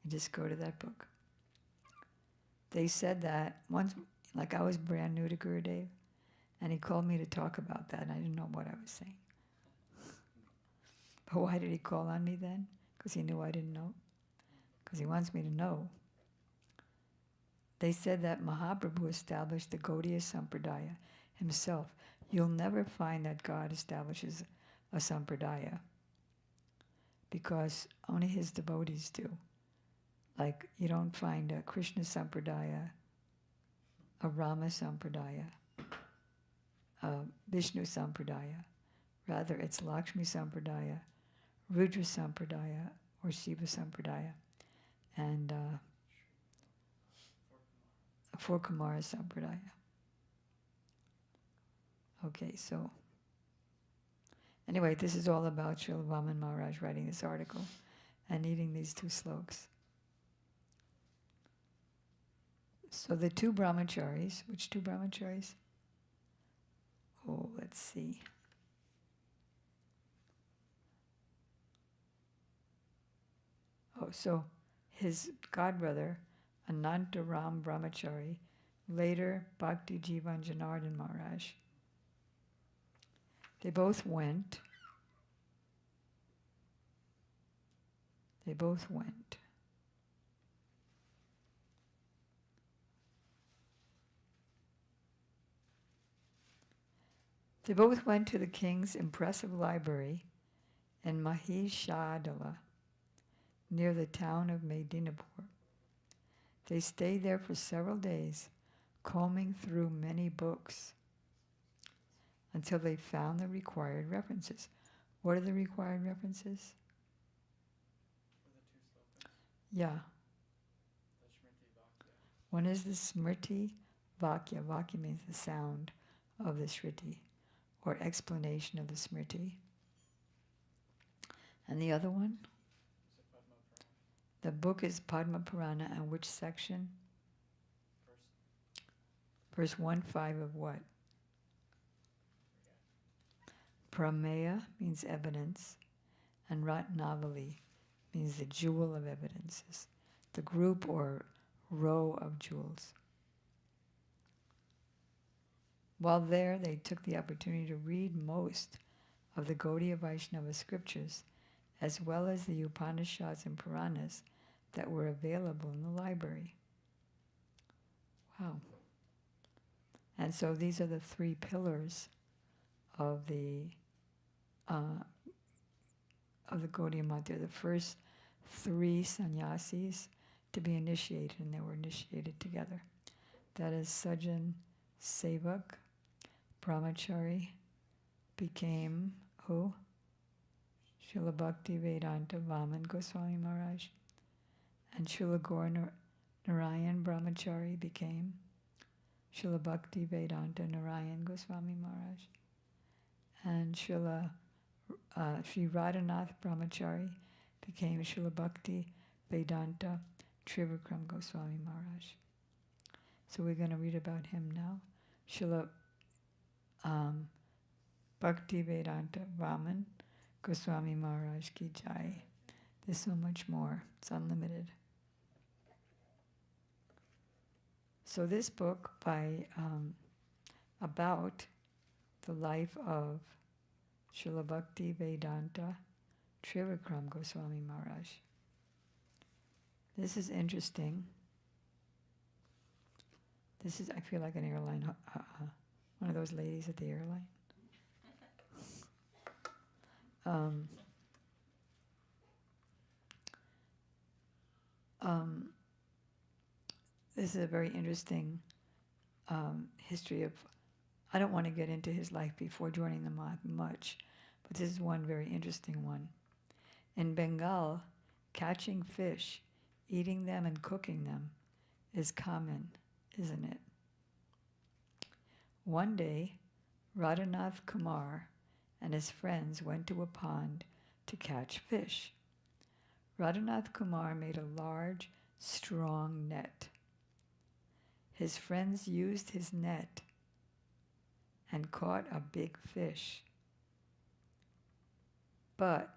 You just go to that book. They said that once, like I was brand new to Gurudev, and he called me to talk about that, and I didn't know what I was saying. But why did he call on me then? Because he knew I didn't know? Because he wants me to know. They said that Mahaprabhu established the Gaudiya Sampradaya himself. You'll never find that God establishes a Sampradaya, because only his devotees do. Like you don't find a Krishna Sampradaya, a Rama Sampradaya, a Vishnu Sampradaya. Rather, it's Lakshmi Sampradaya, Rudra Sampradaya, or Shiva Sampradaya, and Four Kumara Sampradaya. Okay, so anyway, this is all about Srila Vamana Maharaj writing this article and needing these two slokas. So the two brahmacharis, which two brahmacharis? Oh, let's see. Oh, so his godbrother, Anantaram Brahmachari, later Bhakti Jivan Janardhan Maharaj. They both went. They both went. They both went to the king's impressive library in Mahishadala, near the town of Medinapur. They stayed there for several days, combing through many books until they found the required references. What are the required references? For the two slokas, Yeah. the Smriti Vakya. One is the Smriti Vakya. Vakya means the sound of the Smriti, or explanation of the Smriti. And the other one? Is it Padma Purana? The book is Padma Purana, and which section? Verse 1-5 of what? Prameya means evidence, and Ratnavali means the jewel of evidences, the group or row of jewels. While there, they took the opportunity to read most of the Gaudiya Vaishnava scriptures, as well as the Upanishads and Puranas that were available in the library. Wow. And so these are the three pillars of the Gaudiya Math. They're the first three sannyasis to be initiated, and they were initiated together. That is Sajjan Sevak, Brahmachari, became who? Srila Bhaktivedanta Vamana Goswami Maharaj. And Srila Gaur Narayan Brahmachari became Srila Bhaktivedanta Narayan Goswami Maharaj. And Sri Radhanath Brahmachari became Srila Bhakti Vedanta Trivikrama Goswami Maharaj. So we're going to read about him now. Srila Bhakti Vedanta Vaman Goswami Maharaj Ki Jai. There's so much more. It's unlimited. So this book by about the life of Srila Bhakti Vedanta Trivikrama Goswami Maharaj. This is interesting. This is, I feel like an airline, one of those ladies at the airline. This is a very interesting history of, I don't want to get into his life before joining the Math much, but this is one very interesting one. In Bengal, catching fish, eating them and cooking them is common, isn't it? One day, Radhanath Kumar and his friends went to a pond to catch fish. Radhanath Kumar made a large, strong net. His friends used his net and caught a big fish. But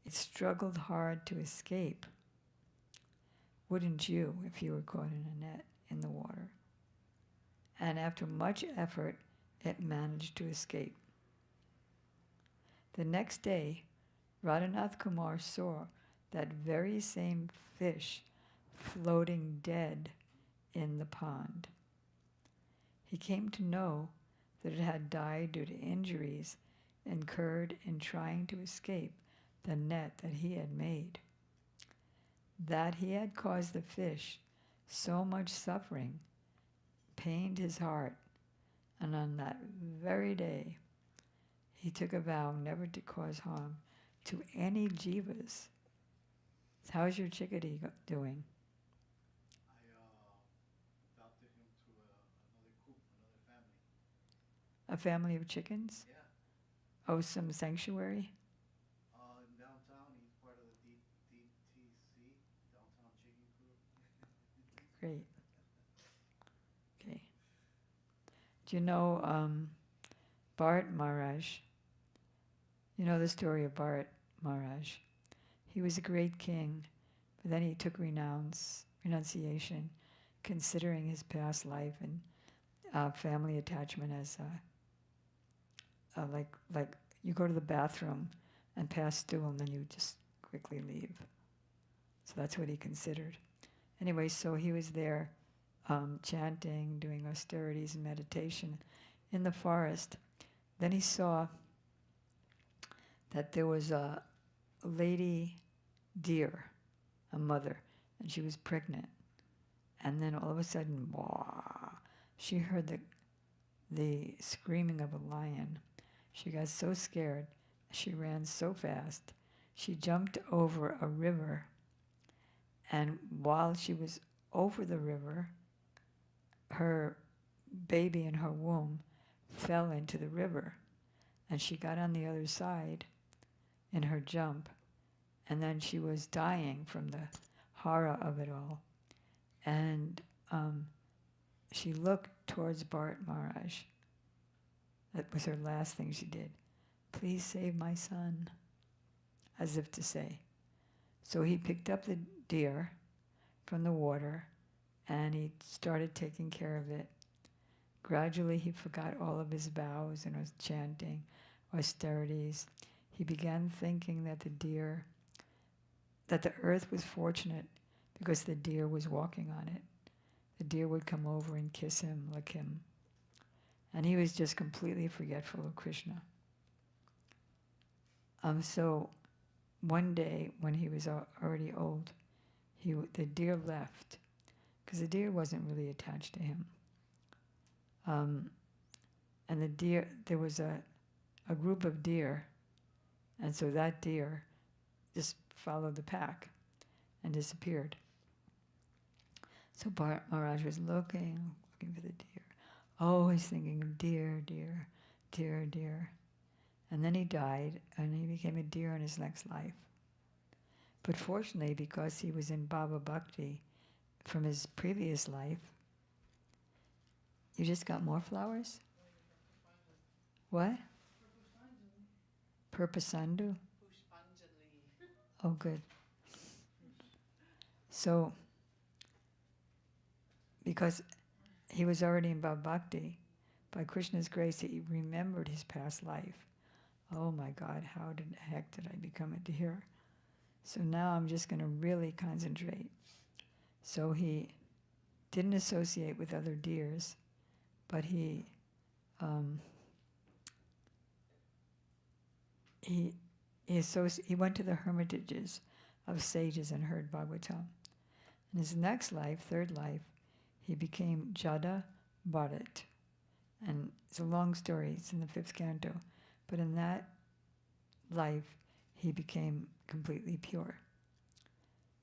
it struggled hard to escape. Wouldn't you if you were caught in a net in the water? And after much effort, it managed to escape. The next day, Radhanath Kumar saw that very same fish floating dead in the pond. He came to know that it had died due to injuries incurred in trying to escape the net that he had made. that he had caused the fish so much suffering pained his heart, and on that very day he took a vow never to cause harm to any jivas. How's your chickadee doing? I adopted him to another coop, another family. A family of chickens? Yeah. Oh, some sanctuary? In downtown, he's part of the DTC, Downtown Chicken Coop. Great. Okay. Do you know Bharat Maharaj? You know the story of Bharat Maharaj. He was a great king, but then he took renunciation, considering his past life and family attachment as like you go to the bathroom and pass stool and then you just quickly leave. So that's what he considered. Anyway, so he was there chanting, doing austerities and meditation in the forest. Then he saw that there was a lady deer, a mother, and she was pregnant. And then all of a sudden, wah, she heard the screaming of a lion. She got so scared, she ran so fast. She jumped over a river, and while she was over the river, her baby in her womb fell into the river, and she got on the other side in her jump, and then she was dying from the horror of it all. And she looked towards Bharat Maharaj. That was her last thing she did. Please save my son, as if to say. So he picked up the deer from the water and he started taking care of it. Gradually he forgot all of his vows and was chanting austerities. He began thinking that the earth was fortunate because the deer was walking on it. The deer would come over and kiss him, lick him. And he was just completely forgetful of Krishna. So one day when he was already old, the deer left because the deer wasn't really attached to him. And the deer, there was a group of deer, and so that deer just followed the pack and disappeared. So Bharat Maharaj was looking for the deer, always thinking of deer, deer, deer, deer. And then he died, and he became a deer in his next life. But fortunately, because he was in Baba Bhakti from his previous life, you just got more flowers? What? Purpasandu? Oh, good. So, because he was already in Baba Bhakti, by Krishna's grace, he remembered his past life. Oh my God, how the heck did I become a deer? So now I'm just going to really concentrate. So he didn't associate with other deers, but he went to the hermitages of sages and heard Bhagavatam. In his next life, third life, he became Jada Bharat. And it's a long story, it's in the 5th canto. But in that life, he became completely pure.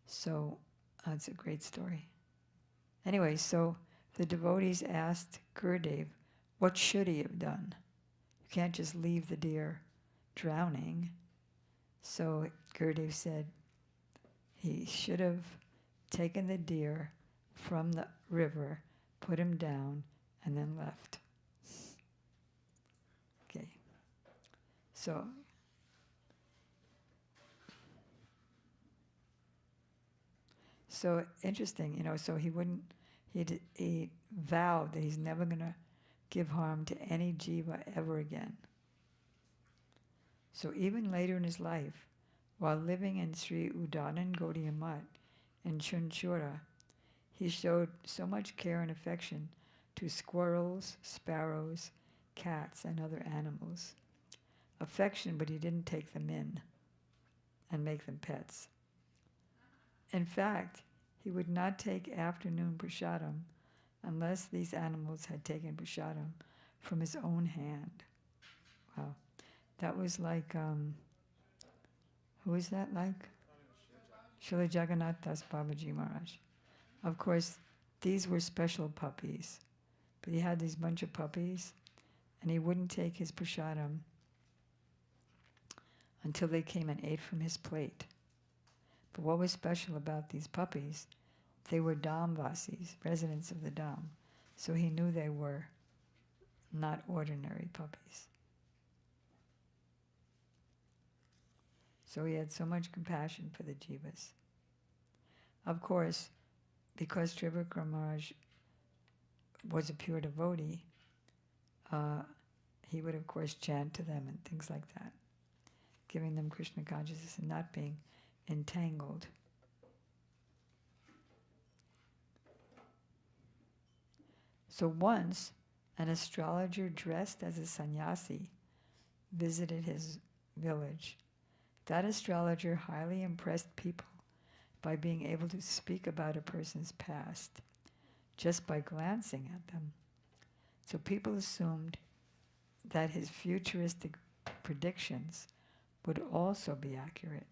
So it's a great story. Anyway, so the devotees asked Gurudev, what should he have done? You can't just leave the deer drowning. So Gurudev said he should have taken the deer from the river, put him down, and then left. Okay. So interesting, so he vowed that he's never going to give harm to any jiva ever again. So even later in his life, while living in Sri Udanan Gaudiya Math in Chunchura, he showed so much care and affection to squirrels, sparrows, cats, and other animals. Affection, but he didn't take them in and make them pets. In fact, he would not take afternoon prasadam unless these animals had taken prasadam from his own hand. Wow. That was like, who is that like? Srila Jagannath Das Babaji Maharaj. Of course, these were special puppies. But he had these bunch of puppies, and he wouldn't take his prasadam until they came and ate from his plate. But what was special about these puppies, they were Dhamvasis, residents of the Dham. So he knew they were not ordinary puppies. So he had so much compassion for the jivas. Of course, because Trivikrama Maharaj was a pure devotee, he would of course chant to them and things like that, giving them Krishna consciousness and not being entangled. So once, an astrologer dressed as a sannyasi visited his village. That astrologer highly impressed people by being able to speak about a person's past just by glancing at them. So people assumed that his futuristic predictions would also be accurate.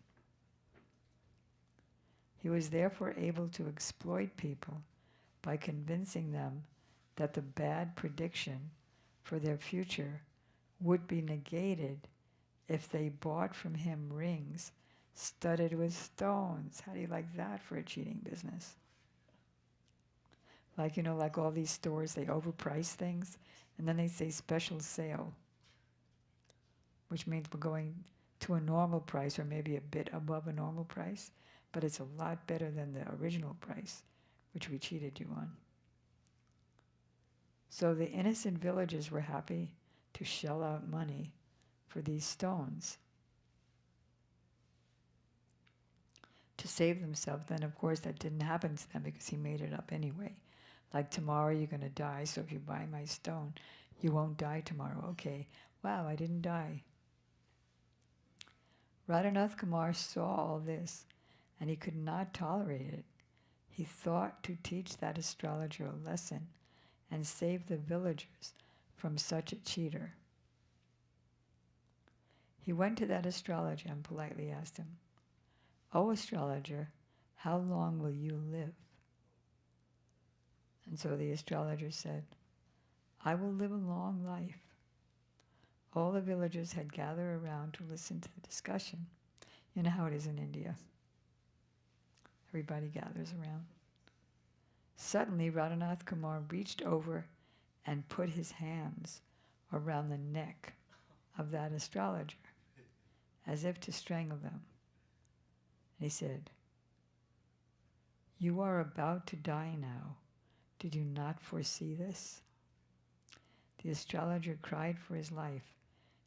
He was therefore able to exploit people by convincing them that the bad prediction for their future would be negated if they bought from him rings studded with stones. How do you like that for a cheating business? Like, like all these stores, they overprice things, and then they say special sale, which means we're going to a normal price or maybe a bit above a normal price, but it's a lot better than the original price, which we cheated you on. So the innocent villagers were happy to shell out money for these stones to save themselves. Then, of course, that didn't happen to them because he made it up anyway. Like, tomorrow you're going to die, so if you buy my stone, you won't die tomorrow. Okay, wow, I didn't die. Radhanath Kumar saw all this, and he could not tolerate it. He thought to teach that astrologer a lesson and save the villagers from such a cheater. He went to that astrologer and politely asked him, "O astrologer, how long will you live?" And so the astrologer said, "I will live a long life." All the villagers had gathered around to listen to the discussion. You know how it is in India. Everybody gathers around. Suddenly, Radhanath Kumar reached over and put his hands around the neck of that astrologer, as if to strangle them. And he said, "You are about to die now. Did you not foresee this?" The astrologer cried for his life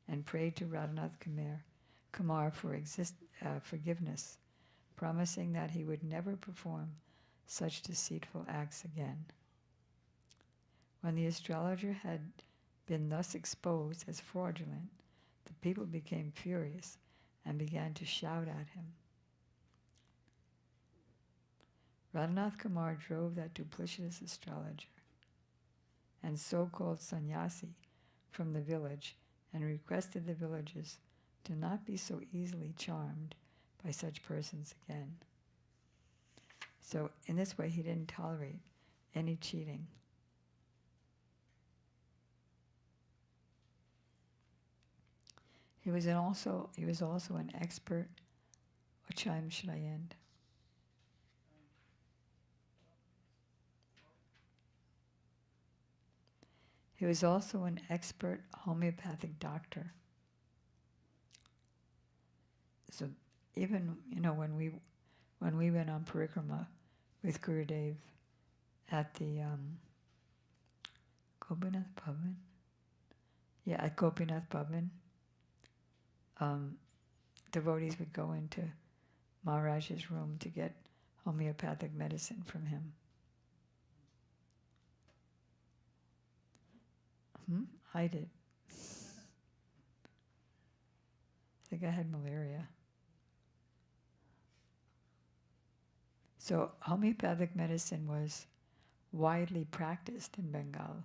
and prayed to Radhanath Kumar for forgiveness, promising that he would never perform such deceitful acts again. When the astrologer had been thus exposed as fraudulent, the people became furious and began to shout at him. Radhanath Kumar drove that duplicitous astrologer and so-called sannyasi from the village and requested the villagers to not be so easily charmed by such persons again. So in this way, he didn't tolerate any cheating. He was also an expert. What time should I end? He was also an expert homeopathic doctor. So even when we went on parikrama with Gurudev at the Gopinath Bhavan, at Gopinath Bhavan, devotees would go into Maharaj's room to get homeopathic medicine from him. I did. I think I had malaria. So homeopathic medicine was widely practiced in Bengal,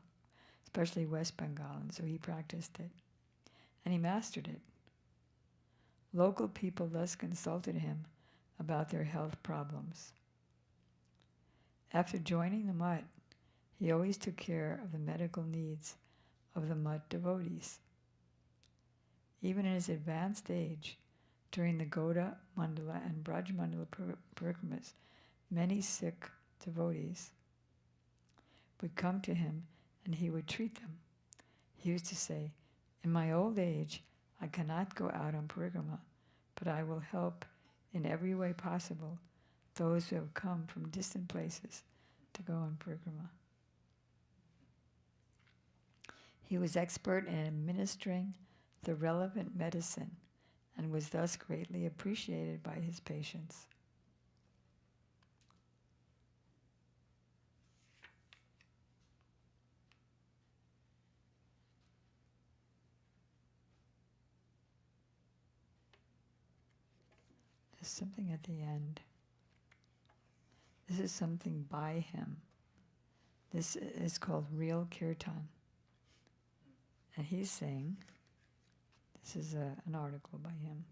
especially West Bengal, and so he practiced it. And he mastered it. Local people thus consulted him about their health problems. After joining the mutt, he always took care of the medical needs of the mutt devotees. Even in his advanced age, during the Gauda Mandala and Braj Mandala parikramas, many Sikh devotees would come to him and he would treat them. He used to say, "In my old age, I cannot go out on parikrama, but I will help in every way possible those who have come from distant places to go on parikrama." He was expert in administering the relevant medicine and was thus greatly appreciated by his patients. There's something at the end. This is something by him. This is called real kirtan. And he's saying, this is an article by him.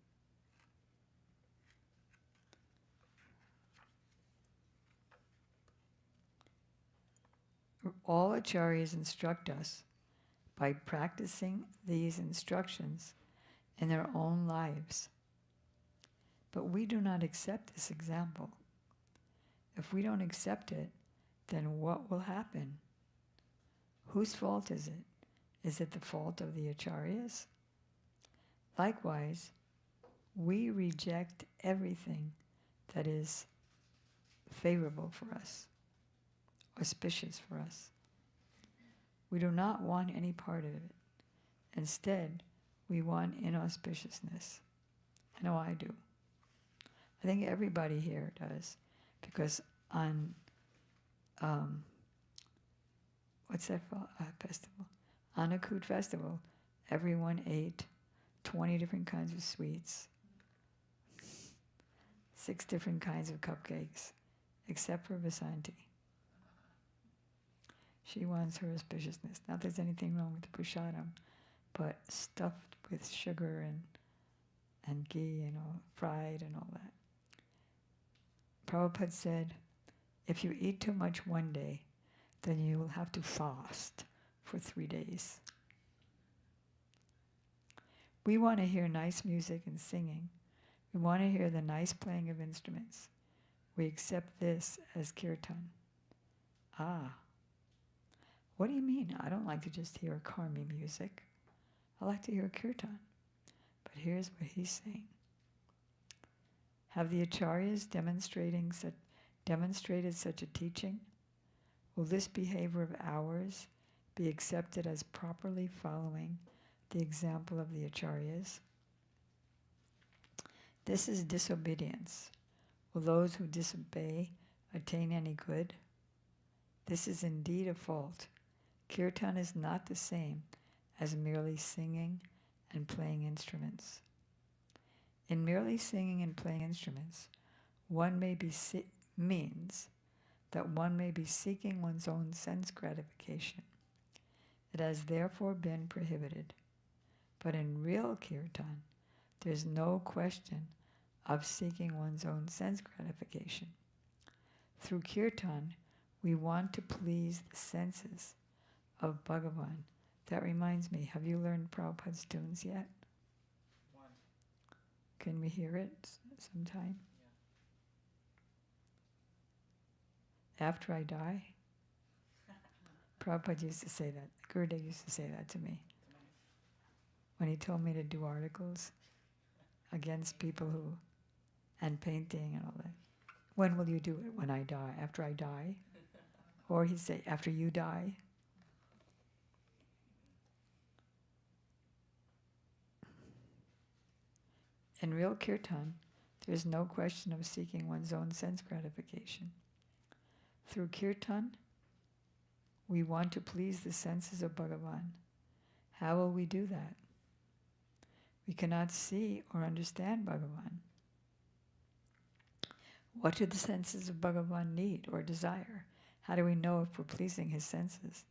All acharyas instruct us by practicing these instructions in their own lives. But we do not accept this example. If we don't accept it, then what will happen? Whose fault is it? Is it the fault of the acharyas? Likewise, we reject everything that is favorable for us, auspicious for us. We do not want any part of it. Instead, we want inauspiciousness. I know I do. I think everybody here does, because on what's that festival? Annakut festival, everyone ate 20 different kinds of sweets, 6 different kinds of cupcakes, except for Vasanti. She wants her auspiciousness. Not that there's anything wrong with the prasadam, but stuffed with sugar and ghee and all, fried and all that. Prabhupada said, if you eat too much one day, then you will have to fast for 3 days. We want to hear nice music and singing. We want to hear the nice playing of instruments. We accept this as kirtan. Ah, what do you mean? I don't like to just hear karmi music. I like to hear kirtan. But here's what he's saying. Have the acharyas demonstrated such a teaching? Will this behavior of ours be accepted as properly following the example of the acharyas? This is disobedience. Will those who disobey attain any good? This is indeed a fault. Kirtan is not the same as merely singing and playing instruments. In merely singing and playing instruments, one may be means that one may be seeking one's own sense gratification. It has therefore been prohibited. But in real kirtan, there's no question of seeking one's own sense gratification. Through kirtan, we want to please the senses of Bhagavan. That reminds me, have you learned Prabhupada's tunes yet? One. Can we hear it sometime? Yeah. After I die? Prabhupada used to say that. Gurudev used to say that to me. When he told me to do articles against people who, and painting and all that. When will you do it? When I die? After I die? Or he'd say, after you die? In real kirtan, there is no question of seeking one's own sense gratification. Through kirtan, we want to please the senses of Bhagavan. How will we do that? We cannot see or understand Bhagavan. What do the senses of Bhagavan need or desire? How do we know if we're pleasing his senses?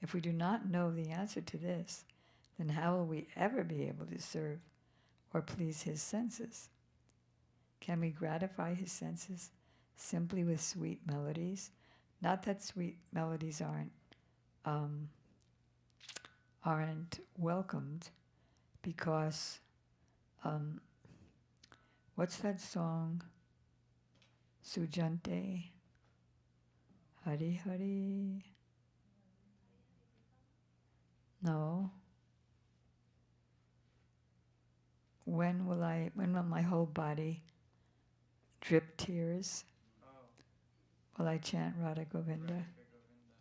If we do not know the answer to this, then how will we ever be able to serve or please his senses? Can we gratify his senses simply with sweet melodies? Not that sweet melodies aren't welcomed, because what's that song? Sujante, Hari Hari. No. When will my whole body drip tears? Oh, Will I chant Radha Govinda? Radhika Govinda.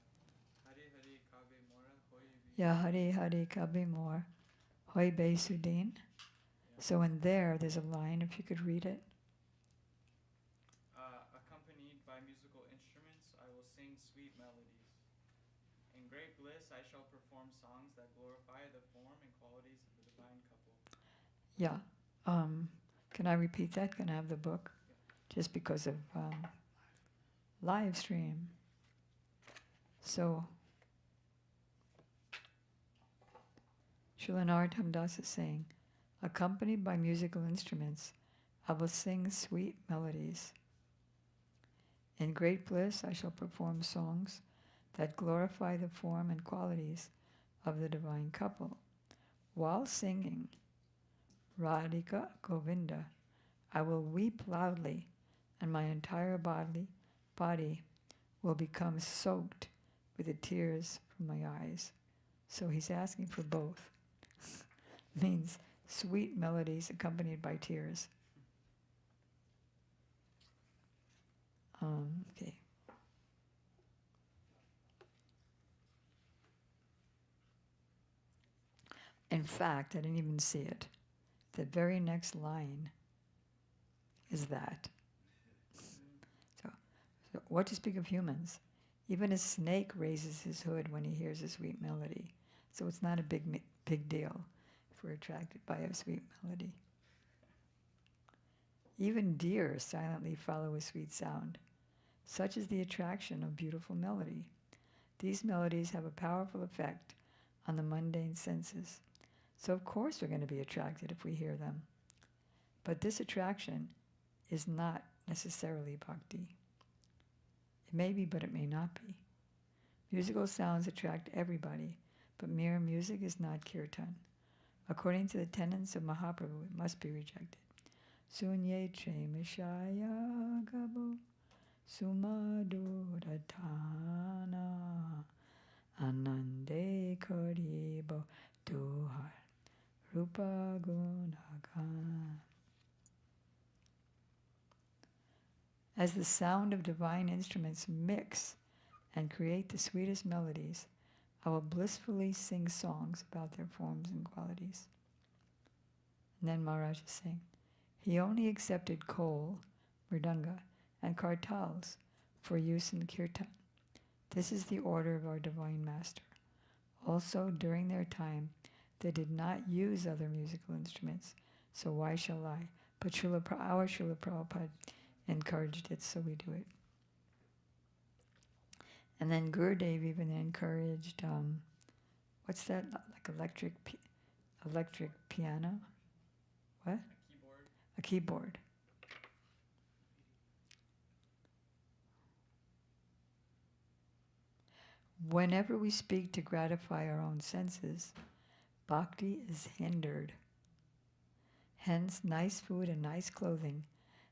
Hari Hari Kabe Mora Hoi Bi. Ya Hari Hari Kabi More, Hoi Be Sudin. Yeah. So in there's a line, if you could read it. Accompanied by musical instruments, I will sing sweet melodies. In great bliss, I shall perform songs that glorify the form and qualities of the divine couple. Yeah. Can I repeat that? Can I have the book? Yeah. Just because of live stream. So, Srila Narottam Das is saying, accompanied by musical instruments, I will sing sweet melodies. In great bliss, I shall perform songs that glorify the form and qualities of the divine couple. While singing Radhika Govinda, I will weep loudly, and my entire body will become soaked with the tears from my eyes. So he's asking for both. Means sweet melodies accompanied by tears. Okay. In fact, I didn't even see it. The very next line is that. So what to speak of humans? Even a snake raises his hood when he hears a sweet melody. So it's not a big deal if we're attracted by a sweet melody. Even deer silently follow a sweet sound. Such is the attraction of beautiful melody. These melodies have a powerful effect on the mundane senses. So of course we're going to be attracted if we hear them. But this attraction is not necessarily bhakti. It may be, but it may not be. Musical sounds attract everybody, but mere music is not kirtan. According to the tenets of Mahaprabhu, it must be rejected. Sunye tre mishaya gabo sumaduratana anande karibo duhar rupa gunagan. As the sound of divine instruments mix and create the sweetest melodies, I will blissfully sing songs about their forms and qualities. And then Maharaj is saying, he only accepted kol, mridanga, and kartals for use in kirtan. This is the order of our divine master. Also, during their time, they did not use other musical instruments, so why shall I? But our Srila Prabhupada encouraged it, so we do it. And then Gurudev even encouraged, what's that, like electric piano? What? A keyboard. A keyboard. Whenever we speak to gratify our own senses, bhakti is hindered. Hence, nice food and nice clothing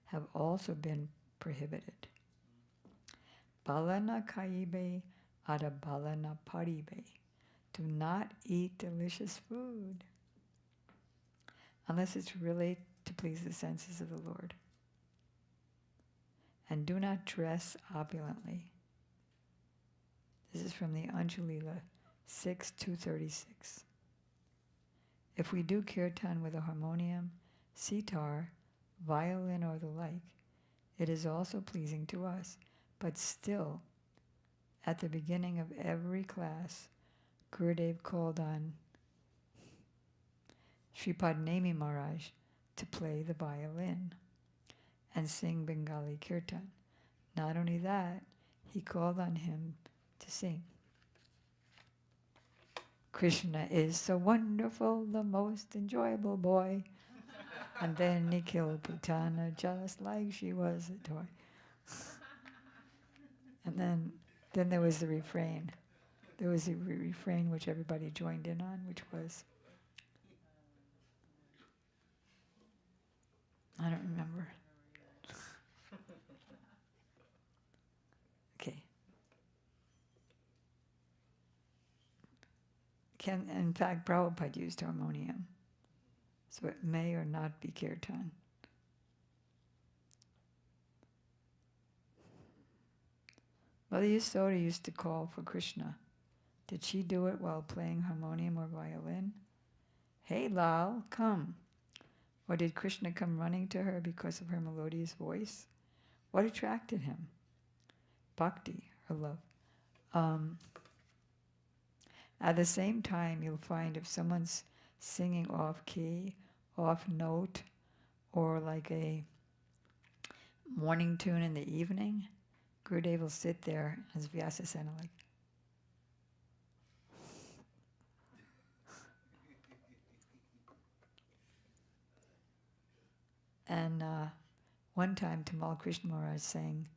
have also been prohibited. Balana kaibe ada balana paribe. Do not eat delicious food unless it's really to please the senses of the Lord. And do not dress opulently. This is from the Anjalila 6:236. If we do kirtan with a harmonium, sitar, violin, or the like, it is also pleasing to us. But still, at the beginning of every class, Gurudev called on Sripad Nemi Maharaj to play the violin. and sing Bengali kirtan. Not only that, he called on him to sing. Krishna is so wonderful, the most enjoyable boy. And then he killed Putana just like she was a toy. And then there was the refrain. There was a refrain which everybody joined in on, which was, I don't remember. Okay. In fact, Prabhupada used harmonium, so it may or not be kirtan. Mother Yasoda used to call for Krishna. Did she do it while playing harmonium or violin? Hey Lal, come. Or did Krishna come running to her because of her melodious voice? What attracted him? Bhakti, her love. At the same time, you'll find if someone's singing off key, off note, or like a morning tune in the evening, Gurudev will sit there as Vyasasena like, and one time Tamal Krishna Maharaj sang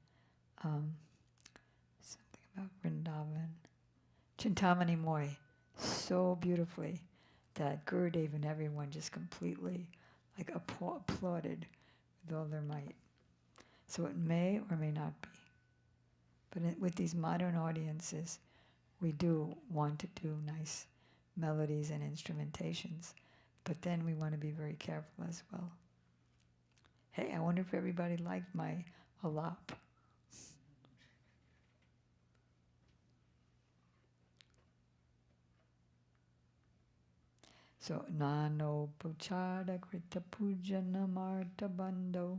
something about Vrindavan, Chintamani Moy, so beautifully that Gurudev and everyone just completely like applauded with all their might. So it may or may not be. But with these modern audiences, we do want to do nice melodies and instrumentations, but then we want to be very careful as well. Hey, I wonder if everybody liked my alap. So, nano puchada krita pujana marta bando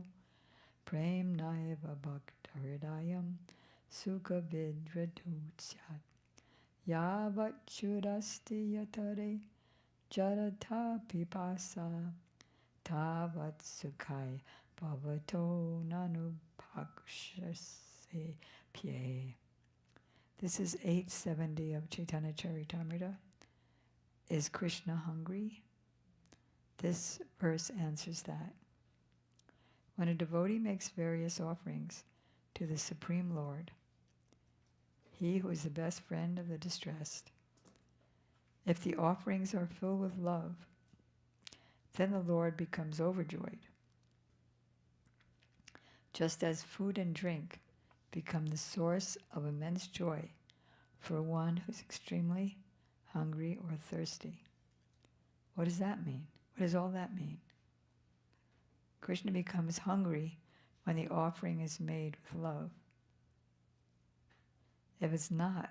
prem naiva bhakta hridayam sukha vidradutsyat yavat churasti yatare jarata pipasa tavat sukhai bhavato nanu bhakshase pye. This is 870 of Chaitanya Charitamrita. Is Krishna hungry? This verse answers that. When a devotee makes various offerings to the Supreme Lord, he who is the best friend of the distressed, if the offerings are filled with love, then the Lord becomes overjoyed. Just as food and drink become the source of immense joy for one who's extremely hungry or thirsty. What does that mean? What does all that mean? Krishna becomes hungry when the offering is made with love. If it's not,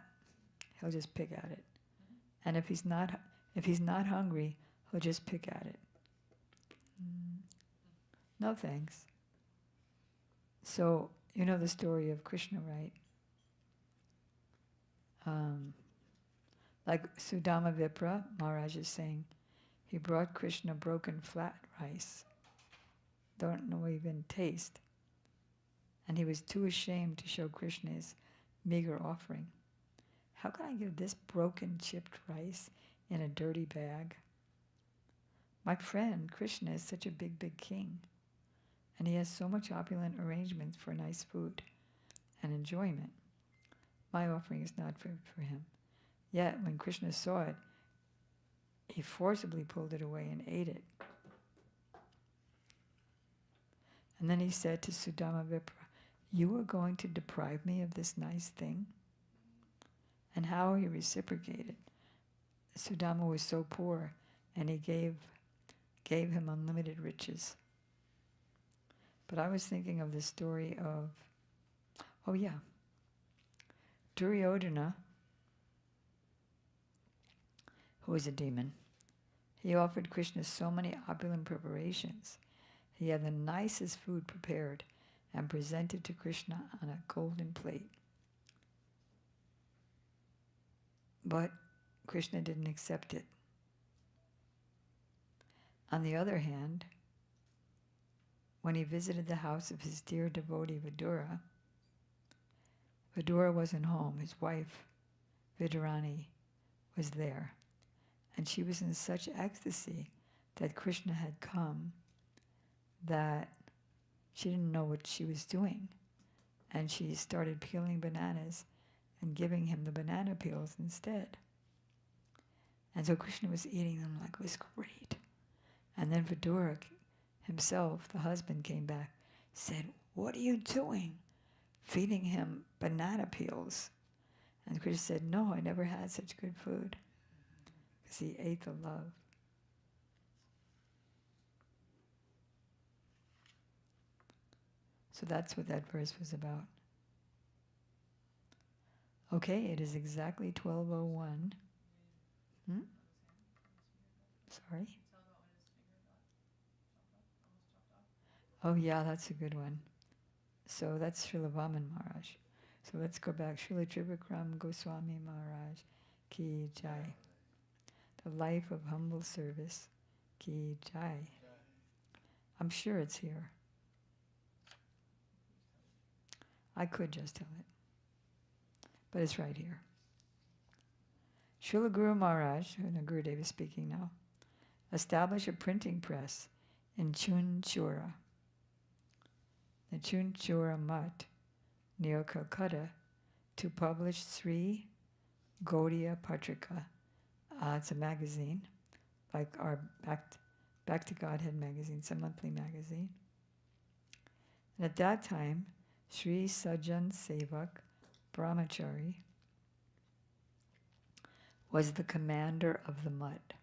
he'll just pick at it. And if he's not hungry, he'll just pick at it. No thanks. So, you know the story of Krishna, right? Like Sudama Vipra, Maharaj is saying, he brought Krishna broken flat rice. Don't know even taste. And he was too ashamed to show Krishna his meager offering. How can I give this broken chipped rice in a dirty bag? My friend Krishna is such a big king, and he has so much opulent arrangements for nice food and enjoyment. My offering is not fit for him. Yet when Krishna saw it, he forcibly pulled it away and ate it. And then he said to Sudama Vipra, you are going to deprive me of this nice thing? And how he reciprocated. Sudama was so poor, and he gave him unlimited riches. But I was thinking of the story of, Duryodhana, who was a demon. He offered Krishna so many opulent preparations. He had the nicest food prepared and presented to Krishna on a golden plate. But Krishna didn't accept it. On the other hand, when he visited the house of his dear devotee Vidura, Vidura wasn't home. His wife, Vidarani, was there. And she was in such ecstasy that Krishna had come that she didn't know what she was doing. And she started peeling bananas and giving him the banana peels instead. And so Krishna was eating them like it was great. And then Vidura himself, the husband, came back, said, "What are you doing?" Feeding him banana peels. And Krishna said, "No, I never had such good food." Because he ate the love. So that's what that verse was about. Okay, it is exactly 12:01. Sorry? Oh yeah, that's a good one. So that's Srila Vamana Maharaj. So let's go back. Srila Trivikrama Goswami Maharaj Ki Jai. The life of humble service Ki Jai. I'm sure it's here. I could just tell it. But it's right here. Srila Guru Maharaj, who Gurudev is speaking now, established a printing press in Chunchura, the Chunchura Mutt, near Calcutta, to publish Sri Gaudiya Patrika. It's a magazine, like our Back to Godhead magazine. It's a monthly magazine. And at that time, Sri Sajjan Sevak Brahmachari was the commander of the Mutt.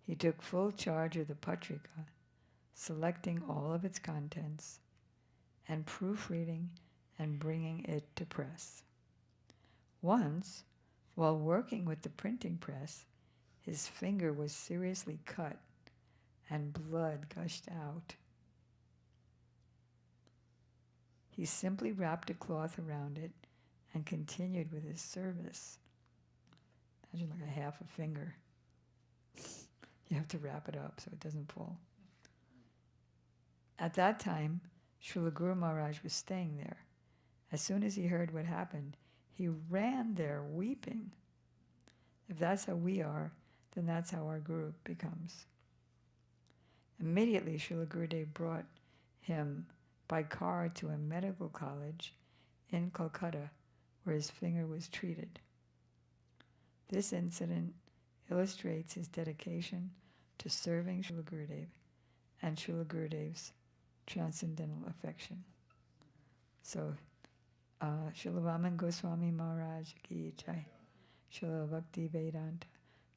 He took full charge of the Patrika, selecting all of its contents and proofreading and bringing it to press. Once, while working with the printing press, his finger was seriously cut and blood gushed out. He simply wrapped a cloth around it and continued with his service. Imagine like a half a finger. You have to wrap it up so it doesn't fall. At that time, Srila Guru Maharaj was staying there. As soon as he heard what happened, he ran there weeping. If that's how we are, then that's how our Guru becomes. Immediately, Srila Gurudev brought him by car to a medical college in Calcutta where his finger was treated. This incident illustrates his dedication to serving Srila Gurudev and Srila Gurudev's transcendental affection. So, Srila Vamana Goswami Maharaj Ki Jai, Srila Bhaktivedanta,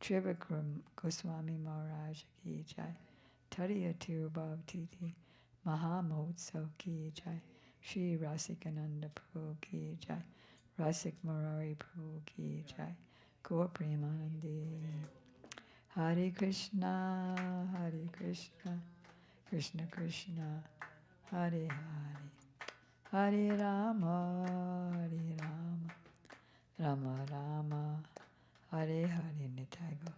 Trivikrama Goswami Maharaj Ki Jai, Tariya Tirobhav Tithis, Mahamotsav Ki Jai, Shri Rasikananda Prabhu Ki Jai, Rasik Murari Prabhu Ki Jai, Gaur Premanandi. Hare Krishna, Krishna Krishna, Hare Hare, Hare Rama, Rama Rama, Hare Hare Nitaigo,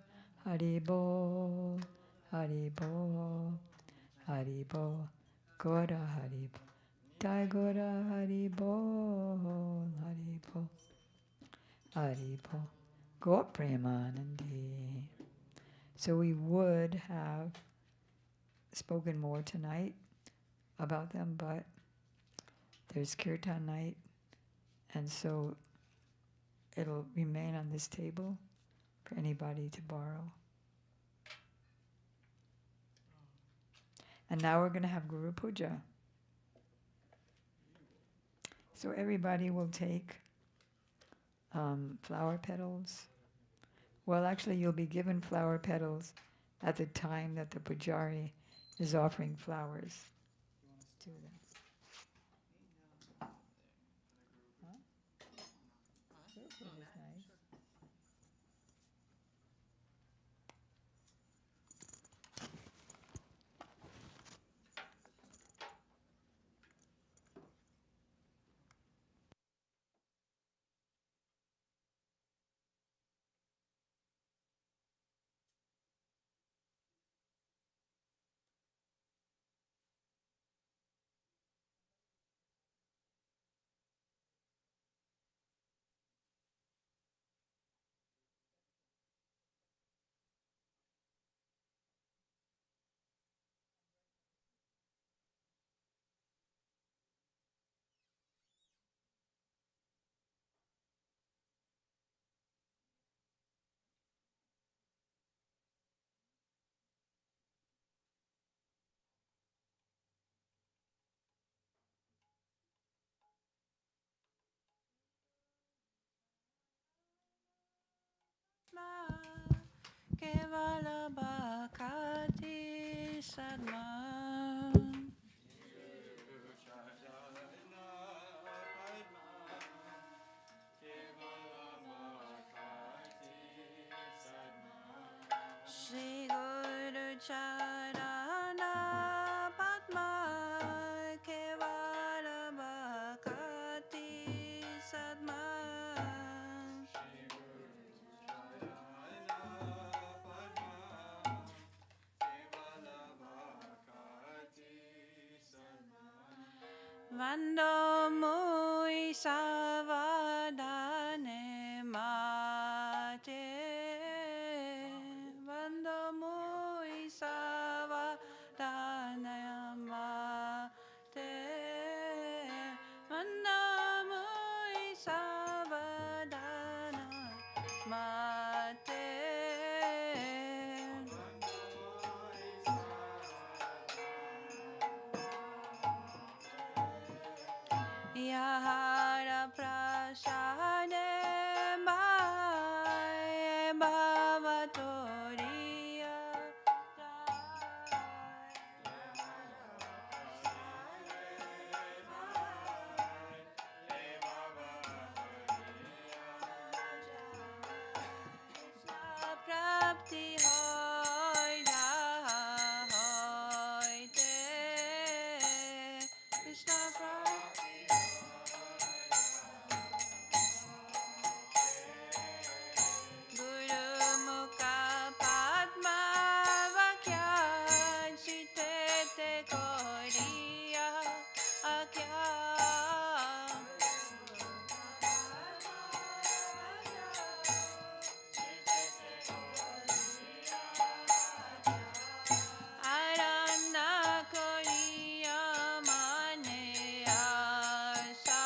Hare Bol, Hare Bol, Hare Bol, Gora Hare Bol, Taigora Hare Bol, Hare Bol, Hare Bol, Gaur Premanandi. So we would have spoken more tonight about them, but there's kirtan night, and so it'll remain on this table for anybody to borrow. And now we're going to have Guru Puja. So everybody will take flower petals. Well, actually, you'll be given flower petals at the time that the pujari is offering flowers to them. Guru Puja is nice. Kevala Bhakti Sadma. Shri Guru Charana Padma Kevala Bhakti Sadma. Vando muy savadane mate. Vando muy savadane mate. Vando muy savadane mate. Yahara prasade bhai bhavatoriya prapti hoy te Krishna prapti. Guru Mukha Padma Vakya Chitete Koriya Akya. Arana Koriya Mane Asha.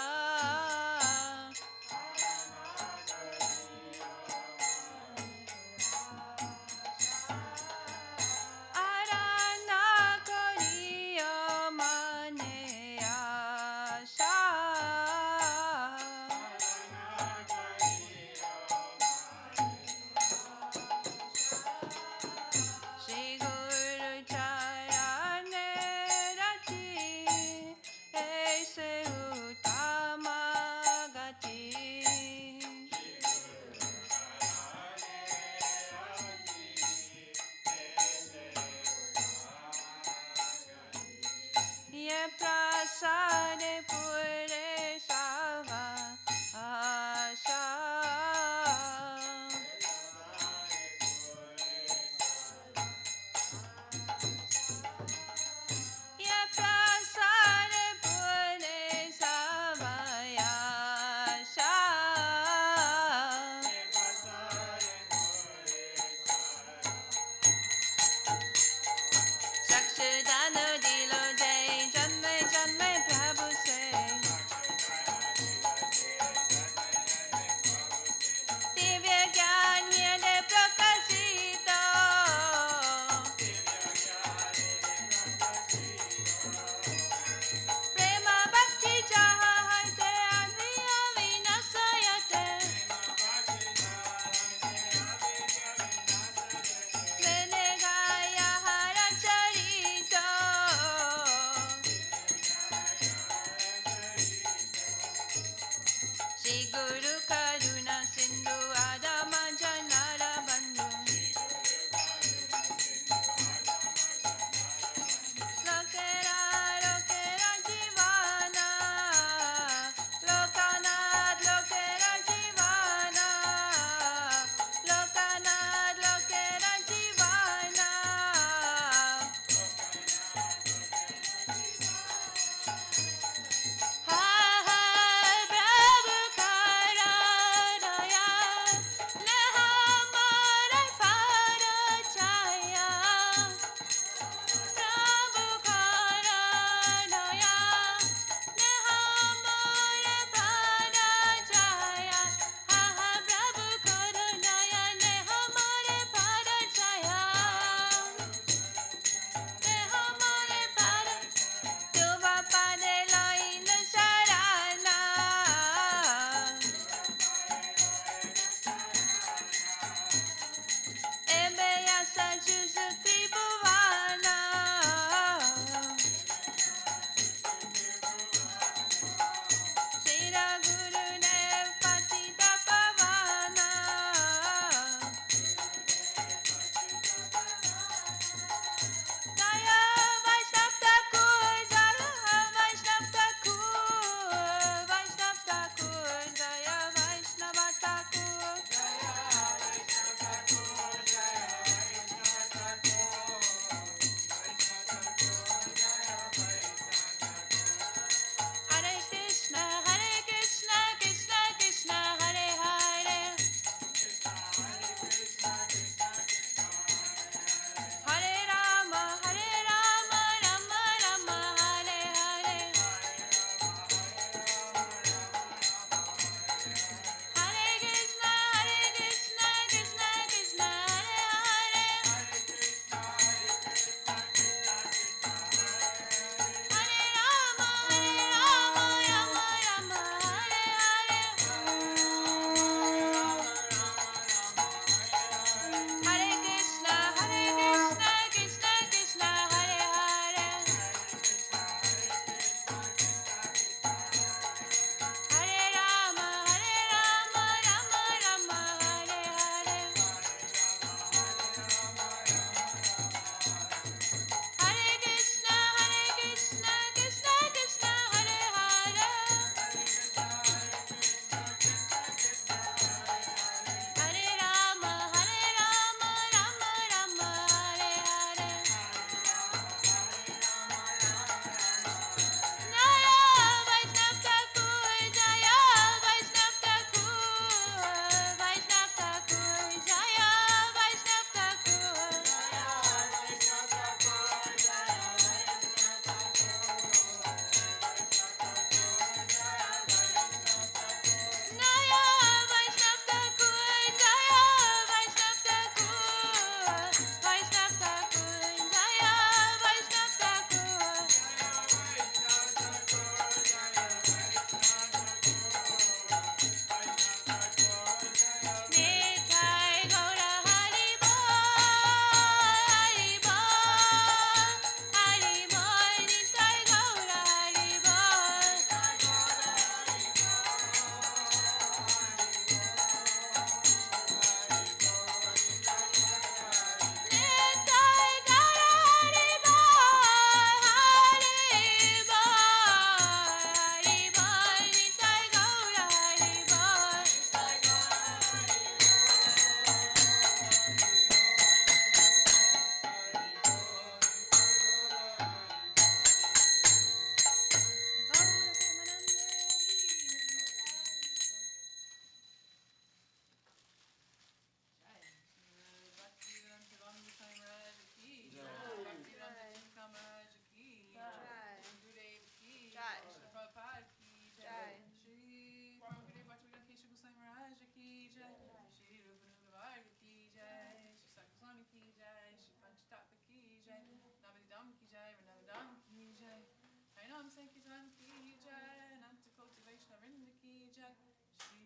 Arana Koriya Mane Asha. Shri Guru Charane Rati Aise Uttama Gati. Ye prasade pure sava asha. Ye prasade pure sava asha. Chakshudana dilo jai janme janme Prabhu se. Divya gyan yene prakashito. Prema bhakti jaha harte adviya vinasayate. Mene gaya hara charito. Shri Guru Karuna Sindhu Adama Janara Bandhu. Lokera lokera jivana. Lokanat lokera jivana. Lokanat lokera jivana. Har har Prabhu kara daya.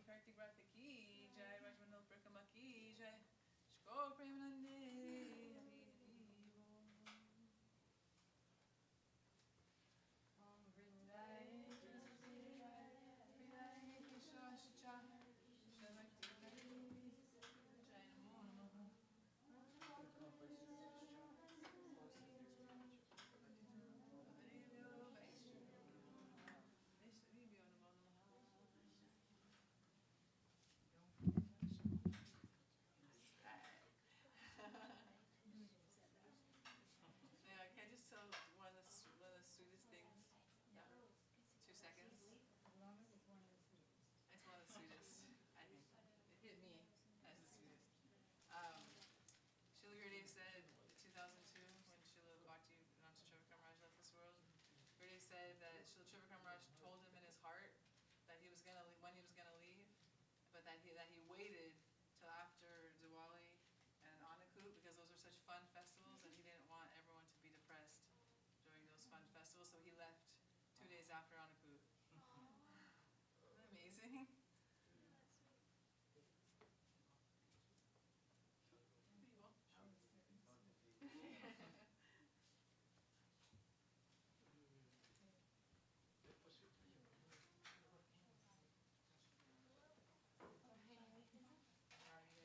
Kartik Ratha ki jai, Rajmanal Prakama ki jai, Shko Premanande, Hari Hari Bol. Om Vrindaye Tulasudevaya, Vrindaye Keshascha, Shamati Jai Namo Namaha. Vaishnavi Vaishnavi Namo Namaha. Yeah, can I just tell one of the sweetest things? Yeah. 2 seconds. It's one of the sweetest, I think. It hit me as the sweetest. Um, Srila Gurudev said in 2002 when Srila Bhaktivedanta Trivikrama left this world, Gurudev said that Srila Trivikrama told him in his heart that he was gonna when he was gonna leave, but that he waited till after Diwali and Anakut because those are such fun festivals and he didn't want everyone to be depressed during those fun festivals, so he left 2 days after Anakut.